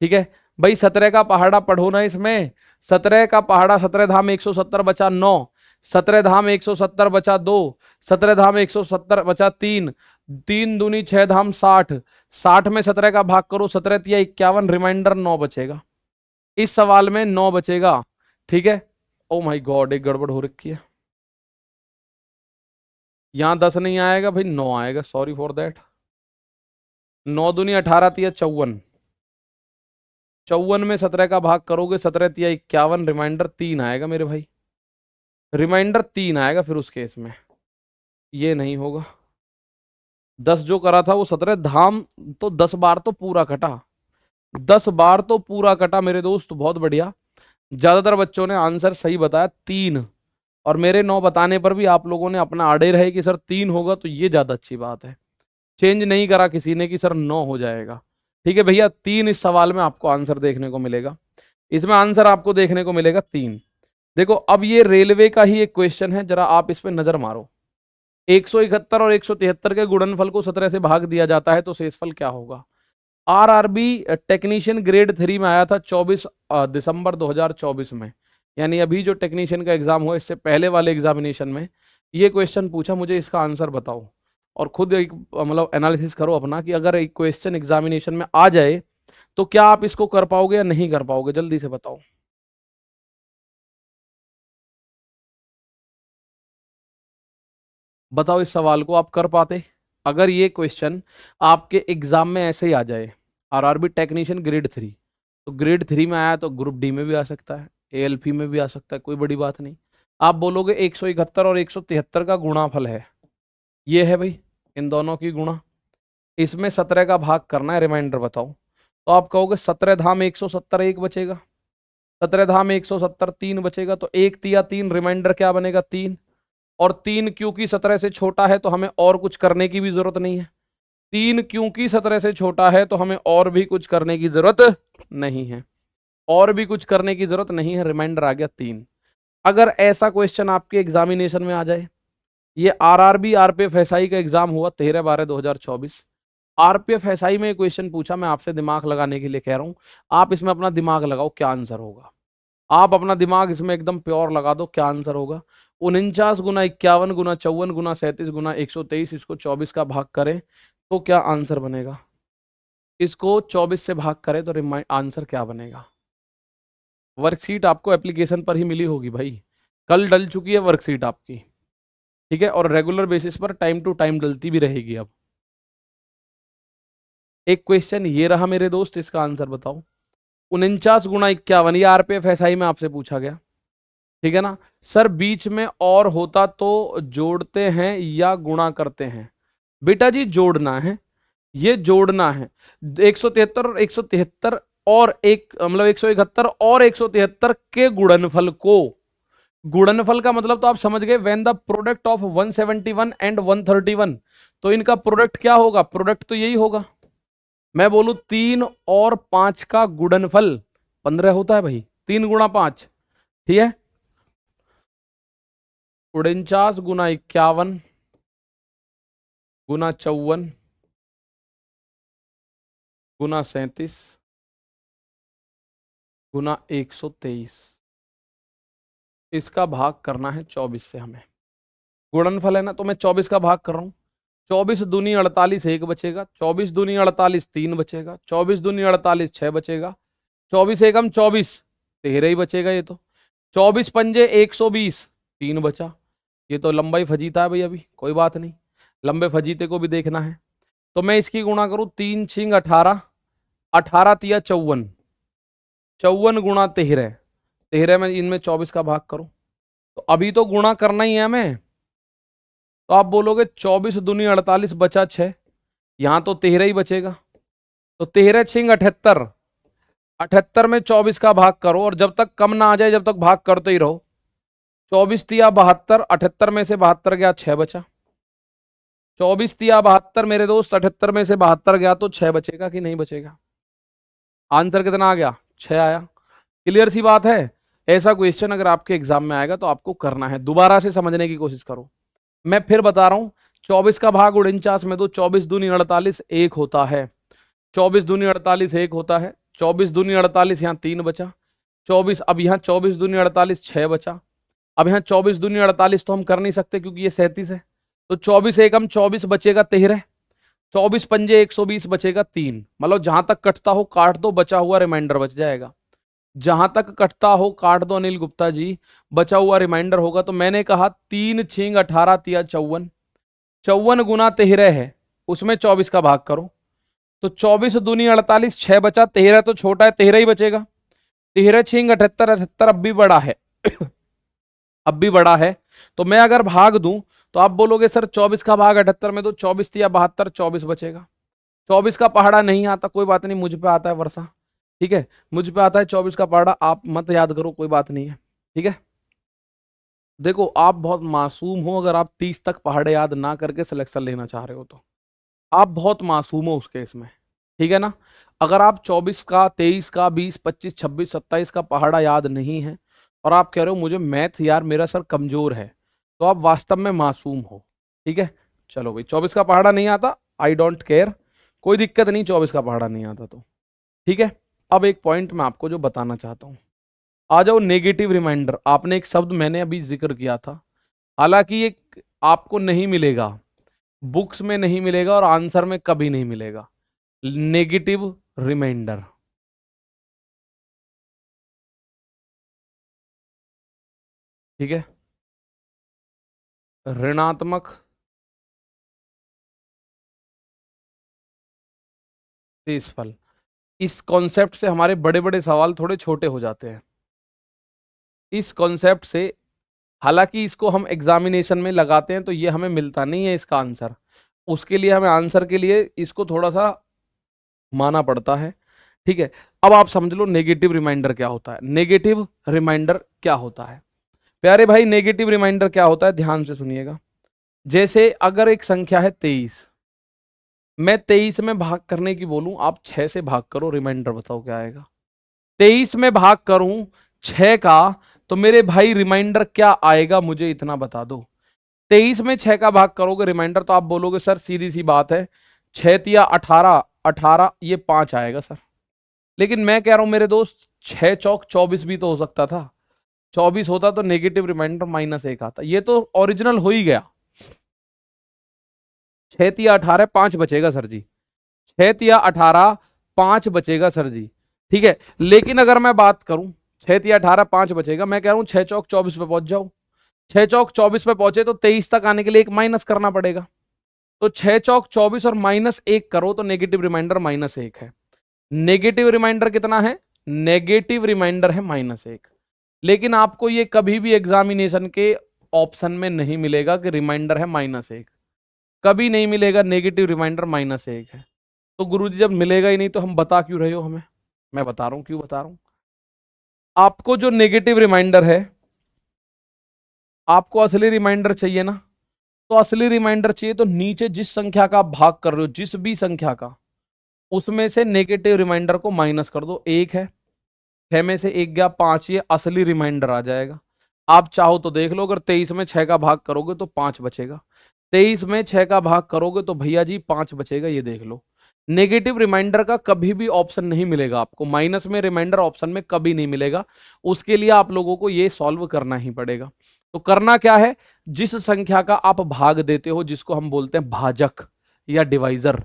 [SPEAKER 1] ठीक है भाई, 17 का पहाड़ा पढ़ो ना इसमें। 17 का पहाड़ा 17 धाम 170 बचा 9, 17 धाम 170 बचा 2, 17 धाम 170 बचा 3, 3 दूनी 6 धाम 60, 60 में 17 का भाग करो, 17 तिया 51 रिमाइंडर 9 बचेगा। इस सवाल में 9 बचेगा। ठीक है, ओ माय गॉड, एक गड़बड़ हो रखी है। यहां 10 नहीं आएगा भाई, 9 आएगा, सॉरी फॉर दैट। 9 दूनी 18 तिया 54, 54 में 17 का भाग करोगे, 17 तिया 51 रिमाइंडर 3 आएगा मेरे भाई, रिमाइंडर 3 आएगा। फिर उस केस में ये नहीं होगा। 10 जो करा था वो 17 धाम, तो 10 बार तो पूरा कटा, 10 बार तो पूरा कटा मेरे दोस्त, बहुत बढ़िया। ज्यादातर बच्चों ने आंसर सही बताया 3, और मेरे 9 बताने पर भी आप लोगों ने अपना आड़े रहे कि सर 3 होगा, तो ये ज्यादा अच्छी बात है। चेंज नहीं करा किसी ने कि सर 9 हो जाएगा। ठीक है भैया, 3 इस सवाल में आपको आंसर देखने को मिलेगा। इसमें आंसर आपको देखने को मिलेगा 3। देखो अब ये रेलवे का ही एक क्वेश्चन है, जरा आप इस पे नजर मारो। 171 और 173 के गुणनफल को 17 से भाग दिया जाता है तो शेषफल क्या होगा? आरआरबी टेक्नीशियन ग्रेड 3 में आया था 24 दिसंबर 2024 में, यानी अभी जो टेक्नीशियन का एग्जाम हुआ इससे पहले वाले एग्जामिनेशन में ये क्वेश्चन पूछा। मुझे इसका आंसर बताओ, और खुद एक मतलब एनालिसिस करो अपना कि अगर एक क्वेश्चन एग्जामिनेशन में आ जाए तो क्या आप इसको कर पाओगे या नहीं कर पाओगे, जल्दी से बताओ। बताओ इस सवाल को आप कर पाते अगर ये क्वेश्चन आपके एग्जाम में ऐसे ही आ जाए? आरआरबी टेक्नीशियन ग्रेड 3, तो ग्रेड 3 में आया तो ग्रुप डी में भी आ सकता है, एएलपी में भी आ सकता है, कोई बड़ी बात नहीं। आप बोलोगे 171 और 173 का गुणाफल है, ये है भाई इन दोनों की गुणा, इसमें 17 का भाग करना है, रिमाइंडर बताओ। तो आप कहोगे 17 धाम 170 एक बचेगा, 17 धाम 170 3 बचेगा, तो एक तिया 3 रिमाइंडर क्या बनेगा? 3। और 3 क्योंकि 17 से छोटा है तो हमें और कुछ करने की भी जरूरत नहीं है। 3 क्योंकि 17 से छोटा है तो हमें और भी कुछ करने की जरूरत नहीं है, और भी कुछ करने की जरूरत नहीं है, रिमाइंडर आ गया 3। अगर ऐसा क्वेश्चन आपके एग्जामिनेशन में आ जाए, ये आरआरबी आरपीएफ एसआई का एग्जाम हुआ 13/12/2024, आरपीएफ एसआई में क्वेश्चन पूछा, मैं आपसे दिमाग लगाने के लिए कह रहा हूं, आप इसमें अपना दिमाग लगाओ क्या आंसर होगा। आप अपना दिमाग इसमें एकदम प्योर लगा दो, क्या आंसर होगा। 49 गुना 51 गुना 54 गुना 37 गुना 123, इसको 24 का भाग करें तो क्या आंसर बनेगा? इसको 24 से भाग करें तो आंसर क्या बनेगा? वर्कशीट आपको एप्लीकेशन पर ही मिली होगी भाई, कल डल चुकी है वर्कशीट आपकी, ठीक है, और रेगुलर बेसिस पर टाइम टू टाइम डलती भी रहेगी। अब एक क्वेश्चन ये रहा मेरे दोस्त, इसका आंसर बताओ। 49 गुना 51, ये आरपीएफ एसआई में आपसे पूछा गया, ठीक है ना सर? बीच में और होता तो जोड़ते हैं या गुणा करते हैं? बेटा जी जोड़ना है, ये जोड़ना है। 173 और 173 और एक मतलब 171 और 173 के गुणनफल को, गुणनफल का मतलब तो आप समझ गए, when the product of 171 and 131, तो इनका प्रोडक्ट क्या होगा? प्रोडक्ट तो यही होगा। मैं बोलूं 3 और 5 का गुणनफल 15 होता है भाई, 3 गुणा 5, ठीक है। 49 गुना 51 गुना 54 गुना 37 गुना 123, इसका भाग करना है 24 से हमें। गुणनफल है ना, तो मैं 24 का भाग कर रहा हूं। 24 दूनी 48, एक बचेगा। 24 दूनी 48, 3 बचेगा। 24 दूनी 48, 6 बचेगा। 24 एकम 24, 13 ही बचेगा ये तो। 24 पंजे 120, 3 बचा। ये तो लंबाई फजीता है भाई, अभी कोई बात नहीं, लंबे फजीते को भी देखना है। तो मैं इसकी गुणा करूं, 3 छिंग 18, 18 तिया 54, 54 गुणा 13, 13 में इनमें 24 का भाग करूं, तो अभी तो गुणा करना ही है हमें। तो आप बोलोगे 24 दूनी 48 बचा 6, यहां तो 13 ही बचेगा, तो 13 छिंग 78, 78 में 24 का भाग करो, और जब तक कम ना आ जाए जब तक भाग करते ही रहो। 24 तिया 72, 78 में से 72 गया, 6 बचा। 24 तिया 72 मेरे दोस्त, 78 में से 72 गया तो 6 बचेगा कि नहीं बचेगा? आंसर कितना आ गया? 6 आया। क्लियर सी बात है। ऐसा क्वेश्चन अगर आपके एग्जाम में आएगा तो आपको करना है, दोबारा से समझने की कोशिश करो। मैं फिर बता रहा हूं, 24 का भाग 49 में दो, 24 दूनी 48 एक होता है। 24 दूनी 48 एक होता है। 24 दूनी 48, यहाँ 3 बचा। 24, अब यहाँ 24 दूनी 48, 6 बचा। अब यहाँ 24 दूनी 48 तो हम कर नहीं सकते क्योंकि ये 37 है, तो 24 एकम 24 बचेगा 13। 24 पंजे 120 बचेगा 3, मतलब जहां तक कटता हो काट दो, बचा हुआ रिमाइंडर बच जाएगा। जहां तक कटता हो काट दो अनिल गुप्ता जी, बचा हुआ रिमाइंडर होगा। तो मैंने कहा 3 छिंग 18 तिया 54, 54 गुना 13 है, उसमें 24 का भाग करो, तो 24 दूनी 48, 6 बचा। 13 तो छोटा है, 13 ही बचेगा। 13 छिंग 78, 78 अब भी बड़ा है अब भी बड़ा है। तो मैं अगर भाग दूं तो आप बोलोगे सर 24 का भाग 78 में दो, 24 तिया 72, 24 बचेगा। 24 का पहाड़ा नहीं आता, कोई बात नहीं, मुझ पे आता है वर्षा, ठीक है, मुझ पे आता है 24 का पहाड़ा, आप मत याद करो, कोई बात नहीं है, ठीक है। देखो आप बहुत मासूम हो अगर आप 30 तक पहाड़े याद ना करके सिलेक्शन लेना चाह रहे हो, तो आप बहुत मासूम हो उस केस में, ठीक है ना। अगर आप 24 का, 23 का, 20, 25, 26, 27 का पहाड़ा याद नहीं है और आप कह रहे हो मुझे मैथ यार मेरा सर कमजोर है, तो आप वास्तव में मासूम हो, ठीक है। चलो भाई, 24 का पहाड़ा नहीं आता, आई डोंट केयर, कोई दिक्कत नहीं, 24 का पहाड़ा नहीं आता तो, ठीक है। अब एक पॉइंट मैं आपको जो बताना चाहता हूं, आ जाओ नेगेटिव रिमाइंडर। आपने एक शब्द मैंने अभी जिक्र किया था, हालांकि ये आपको नहीं मिलेगा, बुक्स में नहीं मिलेगा और आंसर में कभी नहीं मिलेगा, नेगेटिव रिमाइंडर। ठीक है, ऋणात्मक शेषफल। इस कॉन्सेप्ट से हमारे बड़े बड़े सवाल थोड़े छोटे हो जाते हैं, इस कॉन्सेप्ट से। हालांकि इसको हम एग्जामिनेशन में लगाते हैं तो ये हमें मिलता नहीं है इसका आंसर, उसके लिए हमें आंसर के लिए इसको थोड़ा सा माना पड़ता है, ठीक है। अब आप समझ लो नेगेटिव रिमाइंडर क्या होता है। नेगेटिव रिमाइंडर क्या होता है प्यारे भाई? नेगेटिव रिमाइंडर क्या होता है, ध्यान से सुनिएगा। जैसे अगर एक संख्या है 23, मैं 23 में भाग करने की बोलूं, आप 6 से भाग करो, रिमाइंडर बताओ क्या आएगा। 23 में भाग करूं 6 का, तो मेरे भाई रिमाइंडर क्या आएगा, मुझे इतना बता दो। 23 में 6 का भाग करोगे रिमाइंडर, तो आप बोलोगे सर सीधी सी बात है, 6 तिया 18, 18 ये 5 आएगा सर। लेकिन मैं कह रहा हूं मेरे दोस्त, 6 चौक 24 भी तो हो सकता था। 24 होता तो नेगेटिव रिमाइंडर -1 आता। ये तो ओरिजिनल हो ही गया। 6 तिया 18, 5 बचेगा सर जी। 6 तिया 18, 5 बचेगा सर जी। ठीक है, लेकिन अगर मैं बात करूं 6 तिया 18, 5 बचेगा, मैं कह रहा हूं 6 चौक 24 पे पहुंच जाओ। 6 चौक 24 पे पहुंचे तो 23 तक आने के लिए एक माइनस करना पड़ेगा। तो 6 चौक 24 और -1 करो तो नेगेटिव रिमाइंडर -1 है। नेगेटिव रिमाइंडर कितना है? नेगेटिव रिमाइंडर है -1। लेकिन आपको ये कभी भी एग्जामिनेशन के ऑप्शन में नहीं मिलेगा कि रिमाइंडर है -1। कभी नहीं मिलेगा नेगेटिव रिमाइंडर -1 है। तो गुरुजी जब मिलेगा ही नहीं तो हम बता क्यों रहे हो हमें? मैं बता रहा हूं क्यों बता रहा हूं। आपको जो नेगेटिव रिमाइंडर है, आपको असली रिमाइंडर चाहिए ना, तो असली रिमाइंडर चाहिए तो नीचे जिस संख्या का आप भाग कर रहे हो, जिस भी संख्या का, उसमें से नेगेटिव रिमाइंडर को माइनस कर दो। 1 है, 6 में से 1 गया 5, ये असली रिमाइंडर आ जाएगा। आप चाहो तो देख लो, अगर 23 में 6 का भाग करोगे तो 5 बचेगा। 23 में 6 का भाग करोगे तो भैया जी 5 बचेगा, ये देख लो। नेगेटिव रिमाइंडर का कभी भी ऑप्शन नहीं मिलेगा आपको, माइनस में रिमाइंडर ऑप्शन में कभी नहीं मिलेगा। उसके लिए आप लोगों को ये सॉल्व करना ही पड़ेगा। तो करना क्या है, जिस संख्या का आप भाग देते हो, जिसको हम बोलते हैं भाजक या डिवाइजर,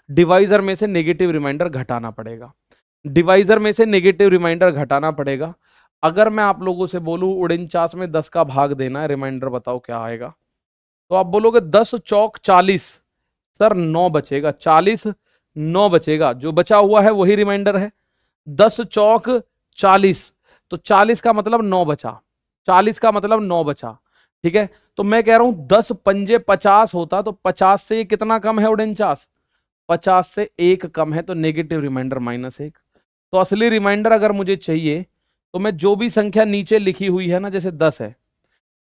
[SPEAKER 1] डिवाइजर में से नेगेटिव रिमाइंडर घटाना पड़ेगा। डिवाइजर में से नेगेटिव रिमाइंडर घटाना पड़ेगा। अगर मैं आप लोगों से बोलूं 49 में 10 का भाग देना है, रिमाइंडर बताओ क्या आएगा? तो आप बोलोगे 10 चौक 40, सर 9 बचेगा। 40 9 बचेगा, जो बचा हुआ है वही रिमाइंडर है। 10 चौक 40, तो 40 का मतलब 9 बचा। 40 का मतलब 9 बचा। ठीक है, तो मैं कह रहा हूं 10 पंजे 50 होता, तो 50 से ये कितना कम है 49? 50 से 1 कम है, तो नेगेटिव रिमाइंडर -1। तो असली रिमाइंडर अगर मुझे चाहिए तो मैं जो भी संख्या नीचे लिखी हुई है ना, जैसे 10 है,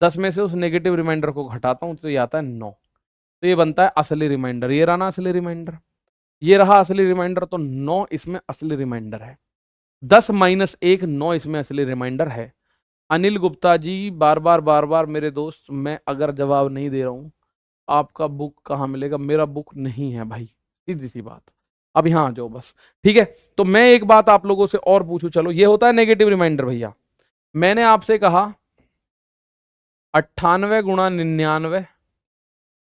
[SPEAKER 1] 10 में से उस नेगेटिव रिमाइंडर को घटाता हूं तो ये आता है 9। तो ये बनता है असली रिमाइंडर। ये रहा ना असली रिमाइंडर, ये रहा असली रिमाइंडर। तो 9 इसमें असली रिमाइंडर है। 10 - 1 9 इसमें असली रिमाइंडर है। अनिल गुप्ता जी, बार बार मेरे दोस्त, मैं अगर जवाब नहीं दे रहा हूं, आपका बुक कहाँ मिलेगा? मेरा बुक नहीं है भाई, सीधी सी बात। अब यहां आ जाओ बस। ठीक है, तो मैं एक बात आप लोगों से और पूछूं, चलो, ये होता है नेगेटिव रिमाइंडर भैया। मैंने आपसे कहा 98 गुणा 99,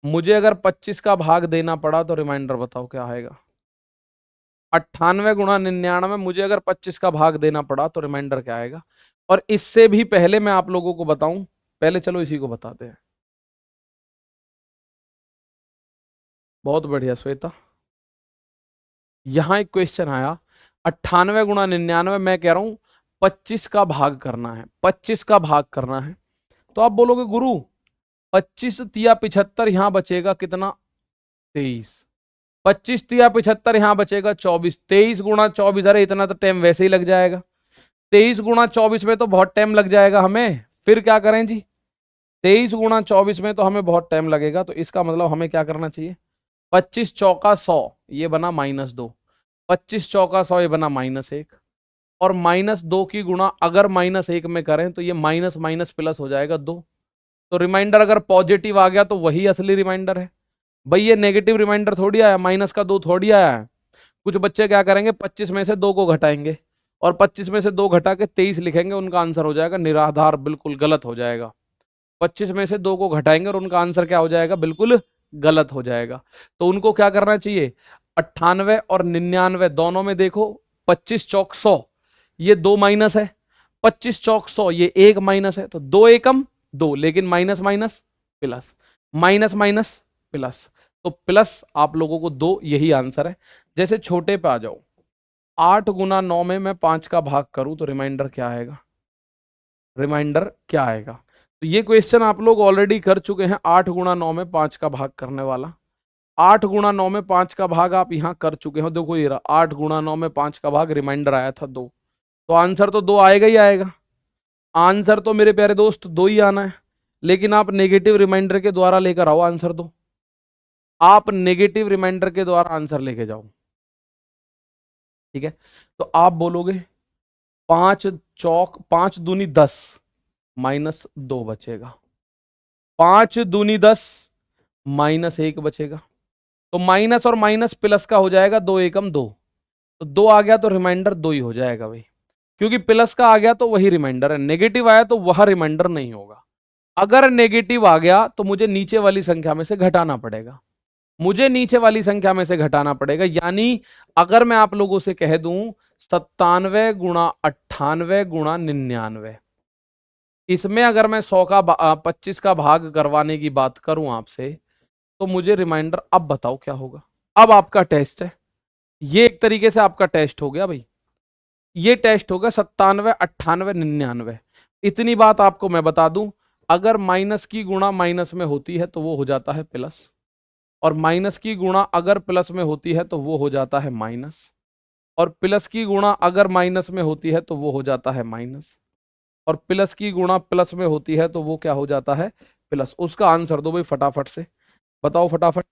[SPEAKER 1] मुझे अगर 25 का भाग देना पड़ा तो रिमाइंडर बताओ क्या आएगा? 98 गुणा 99, मुझे अगर 25 का भाग देना पड़ा तो रिमाइंडर क्या आएगा? और इससे भी पहले मैं आप लोगों को बताऊं, पहले चलो इसी को बताते हैं। बहुत बढ़िया श्वेता, यहां एक क्वेश्चन आया 98 गुणा 99, मैं कह रहा हूं 25 का भाग करना है, 25 का भाग करना है। तो आप बोलोगे गुरु 25 तिया 75, यहां बचेगा कितना? 23। 25 तिया 75, यहां बचेगा 24। 23 गुणा 24, अरे इतना तो टाइम वैसे ही लग जाएगा। 23 गुणा 24 में तो बहुत टाइम लग जाएगा हमें, फिर क्या करें जी? 23 गुणा 24 में तो हमें बहुत टाइम लगेगा, तो इसका मतलब हमें क्या करना चाहिए? 25 चौका 100, ये बना -2। 25 चौका 100, ये बना -1। और -2 की गुणा अगर -1 में करें तो ये माइनस माइनस प्लस हो जाएगा 2। तो रिमाइंडर अगर पॉजिटिव आ गया तो वही असली रिमाइंडर है भाई। ये नेगेटिव रिमाइंडर थोड़ी आया, -2 थोड़ी आया है। कुछ बच्चे क्या करेंगे, 25 में से 2 को घटाएंगे और 25 में से 2 घटा के 23 लिखेंगे, उनका आंसर हो जाएगा निराधार, बिल्कुल गलत हो जाएगा। 25 में से 2 को घटाएंगे और उनका आंसर क्या हो जाएगा? बिल्कुल गलत हो जाएगा। तो उनको क्या करना चाहिए? 98 और 99 दोनों में देखो, 25 चौक 100, ये 2 माइनस है। 25 चौक 100, ये 1 माइनस है। तो 2 एकम 2, लेकिन minus minus plus, minus minus plus. तो प्लस आप लोगों को 2, यही आंसर है। जैसे छोटे पे आ जाओ, 8 गुना 9 में मैं 5 का भाग करूं तो रिमाइंडर क्या आएगा? रिमाइंडर क्या आएगा? तो ये क्वेश्चन आप लोग ऑलरेडी कर चुके हैं, 8 गुणा 9 में 5 का भाग करने वाला। 8 गुणा 9 में 5 का भाग आप यहां कर चुके हो, देखो ये रहा 8 गुणा 9 में 5 का भाग, रिमाइंडर आया था 2। तो आंसर तो 2 आएगा ही आएगा। आंसर तो मेरे प्यारे दोस्त 2 ही आना है, लेकिन आप नेगेटिव रिमाइंडर के द्वारा लेकर आओ आंसर 2। आप नेगेटिव रिमाइंडर के द्वारा आंसर लेके जाओ। ठीक है, तो आप बोलोगे 5 चौक 5 दूनी 10, -2 बचेगा। 5 दूनी 10, -1 बचेगा। तो माइनस और माइनस प्लस का हो जाएगा 2 एकम 2। तो 2 आ गया तो रिमाइंडर 2 ही हो जाएगा भाई। क्योंकि प्लस का आ गया तो वही रिमाइंडर है, नेगेटिव आया तो वह रिमाइंडर नहीं होगा। अगर नेगेटिव आ गया तो मुझे नीचे वाली संख्या में से घटाना पड़ेगा, मुझे नीचे वाली संख्या में से घटाना पड़ेगा। यानी अगर मैं आप लोगों से कह दूं 97 गुणा 98 गुणा 99, इसमें अगर मैं 100 का 25 का भाग करवाने की बात करूं आपसे, तो मुझे रिमाइंडर, अब बताओ क्या होगा। अब आपका टेस्ट है, ये एक तरीके से आपका टेस्ट हो गया भाई, ये टेस्ट होगा 97 98 99। इतनी बात आपको मैं बता दूं, अगर माइनस की गुणा माइनस में होती है तो वो हो जाता है प्लस, और माइनस की गुणा अगर प्लस में होती है तो वो हो जाता है माइनस, और प्लस की गुणा अगर माइनस में होती है तो वो हो जाता है माइनस, और प्लस की गुणा प्लस में होती है तो वो क्या हो जाता है, प्लस। उसका आंसर दो भाई फटाफट से, बताओ फटाफट।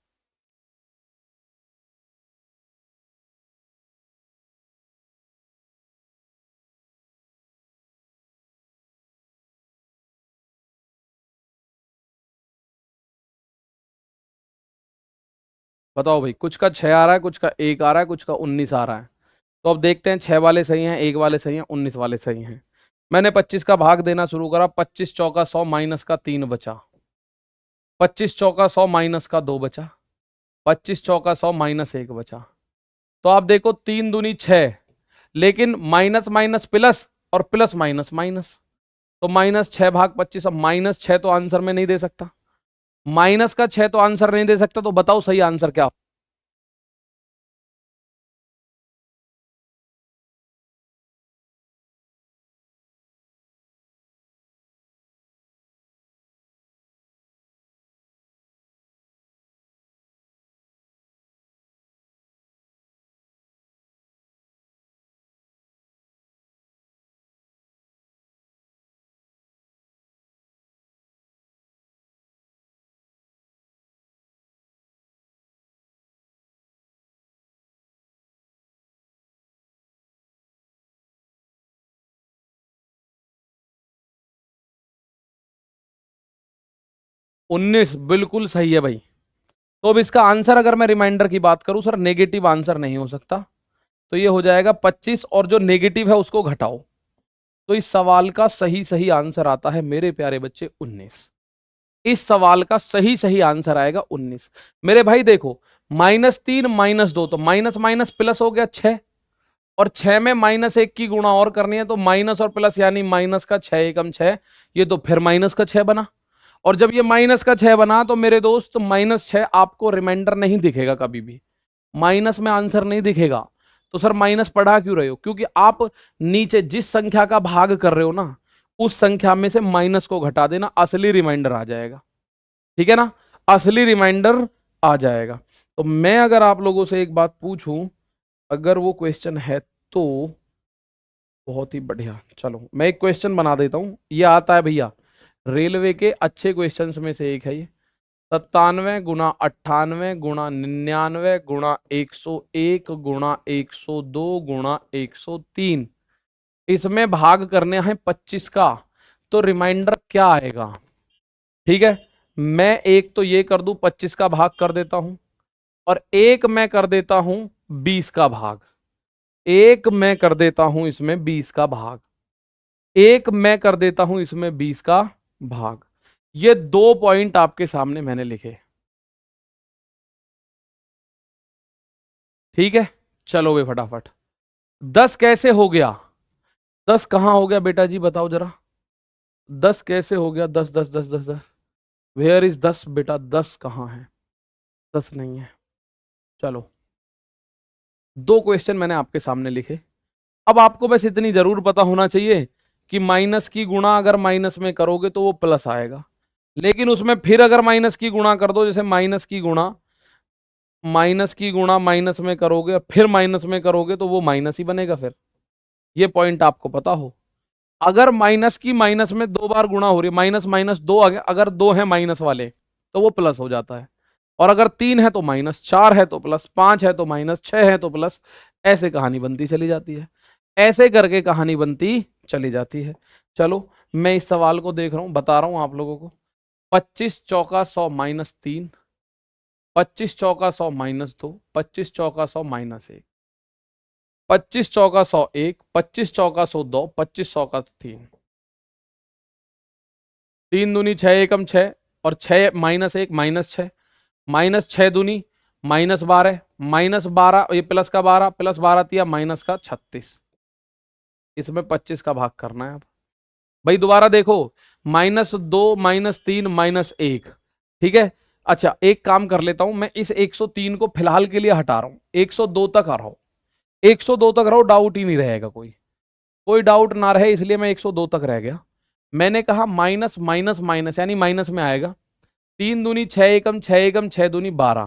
[SPEAKER 1] बताओ भाई, कुछ का 6 आ रहा है, कुछ का 1 आ रहा है, कुछ का 19 आ रहा है। तो अब देखते हैं 6 वाले सही हैं, 1 वाले सही हैं, 19 वाले सही हैं। मैंने 25 का भाग देना शुरू करा, 25 चौका 100 माइनस का 3 बचा, 25 चौका 100 माइनस का 2 बचा, 25 चौका 100 माइनस 1 बचा। तो आप देखो 3 दूनी 6, लेकिन माइनस माइनस प्लस और प्लस माइनस माइनस, तो माइनस 6 भाग 25। अब माइनस 6 तो आंसर में नहीं दे सकता, माइनस का 6 तो आंसर नहीं दे सकता, तो बताओ सही आंसर क्या। 19 बिल्कुल सही है भाई। तो अब इसका आंसर अगर मैं रिमाइंडर की बात करूं, सर नेगेटिव आंसर नहीं हो सकता, तो ये हो जाएगा 25, और जो नेगेटिव है उसको घटाओ। तो इस सवाल का सही सही आंसर आता है मेरे प्यारे बच्चे 19। इस सवाल का सही सही आंसर आएगा 19। मेरे भाई देखो, -3 -2, तो माइनस माइनस प्लस हो गया 6, और 6 में -1 की गुणा और करनी है, तो माइनस और प्लस यानी माइनस का 6 एकम 6, ये तो फिर माइनस का 6 बना। और जब ये माइनस का 6 बना तो मेरे दोस्त -6 आपको रिमाइंडर नहीं दिखेगा कभी भी, माइनस में आंसर नहीं दिखेगा। तो सर माइनस पढ़ा क्यों रहे हो, क्योंकि आप नीचे जिस संख्या का भाग कर रहे हो ना, उस संख्या में से माइनस को घटा देना, असली रिमाइंडर आ जाएगा। ठीक है ना, असली रिमाइंडर आ जाएगा। तो मैं अगर आप लोगों से एक बात पूछूं, अगर वो क्वेश्चन है तो बहुत ही बढ़िया। चलो मैं एक क्वेश्चन बना देता हूं, ये आता है भैया, रेलवे के अच्छे क्वेश्चंस में से एक है ये। 97 गुणा 98 गुणा 99 गुणा 101 गुणा 102 गुणा 103, इसमें भाग करने हैं 25 का, तो रिमाइंडर क्या आएगा। ठीक है, मैं एक तो ये कर दूं, 25 का भाग कर देता हूं, और एक मैं कर देता हूं 20 का भाग, एक मैं कर देता हूं इसमें 20 का भाग, एक मैं कर देता हूं इसमें 20 का भाग। ये दो पॉइंट आपके सामने मैंने लिखे। ठीक है, चलो वे फटाफट। 10 कैसे हो गया, 10 कहां हो गया बेटा जी बताओ जरा, 10 कैसे हो गया, 10 10 10 10 10, वेयर इज 10 बेटा, 10 कहां है, 10 नहीं है। चलो, दो क्वेश्चन मैंने आपके सामने लिखे। अब आपको बस इतनी जरूर पता होना चाहिए कि माइनस की गुणा अगर माइनस में करोगे तो वो प्लस आएगा, लेकिन उसमें फिर अगर माइनस की गुणा कर दो, जैसे माइनस की गुणा माइनस में करोगे और फिर माइनस में करोगे तो वो माइनस ही बनेगा फिर। ये पॉइंट आपको पता हो। अगर माइनस की माइनस में 2 बार गुणा हो रही है, माइनस माइनस 2 आ गया, अगर 2 है माइनस वाले तो वो प्लस हो जाता है, और अगर 3 है तो माइनस, 4 है तो प्लस, 5 है तो माइनस, 6 है तो प्लस, ऐसे कहानी बनती चली जाती है, ऐसे करके कहानी बनती चली जाती है। चलो मैं इस सवाल को देख रहा हूं, बता रहा हूं आप लोगों को। 25 चौका 100 -3, 25 चौका 100 -2, 25 चौका 100 -1। 25 चौका 101, 25 चौका 102, 25 चौका 3, 3 दूनी 6 एकम 6 और 6 माइनस 1 माइनस 6, माइनस 6 दूनी -12, -12 ये प्लस का 12, प्लस 12 दिया माइनस का 36, इसमें 25 का भाग करना है अब भाई। दोबारा देखो, -2 -3 -1, ठीक है। अच्छा एक काम कर लेता हूं, मैं इस 103 को फिलहाल के लिए हटा रहा हूं, 102 तक आ रहा हूं, 102 तक रहो, डाउट ही नहीं रहेगा, कोई कोई डाउट ना रहे, इसलिए मैं 102 तक रह गया। मैंने कहा माइनस माइनस माइनस यानी माइनस में आएगा, 3 दूनी 6 एकम 6 एकम 6 दूनी 12,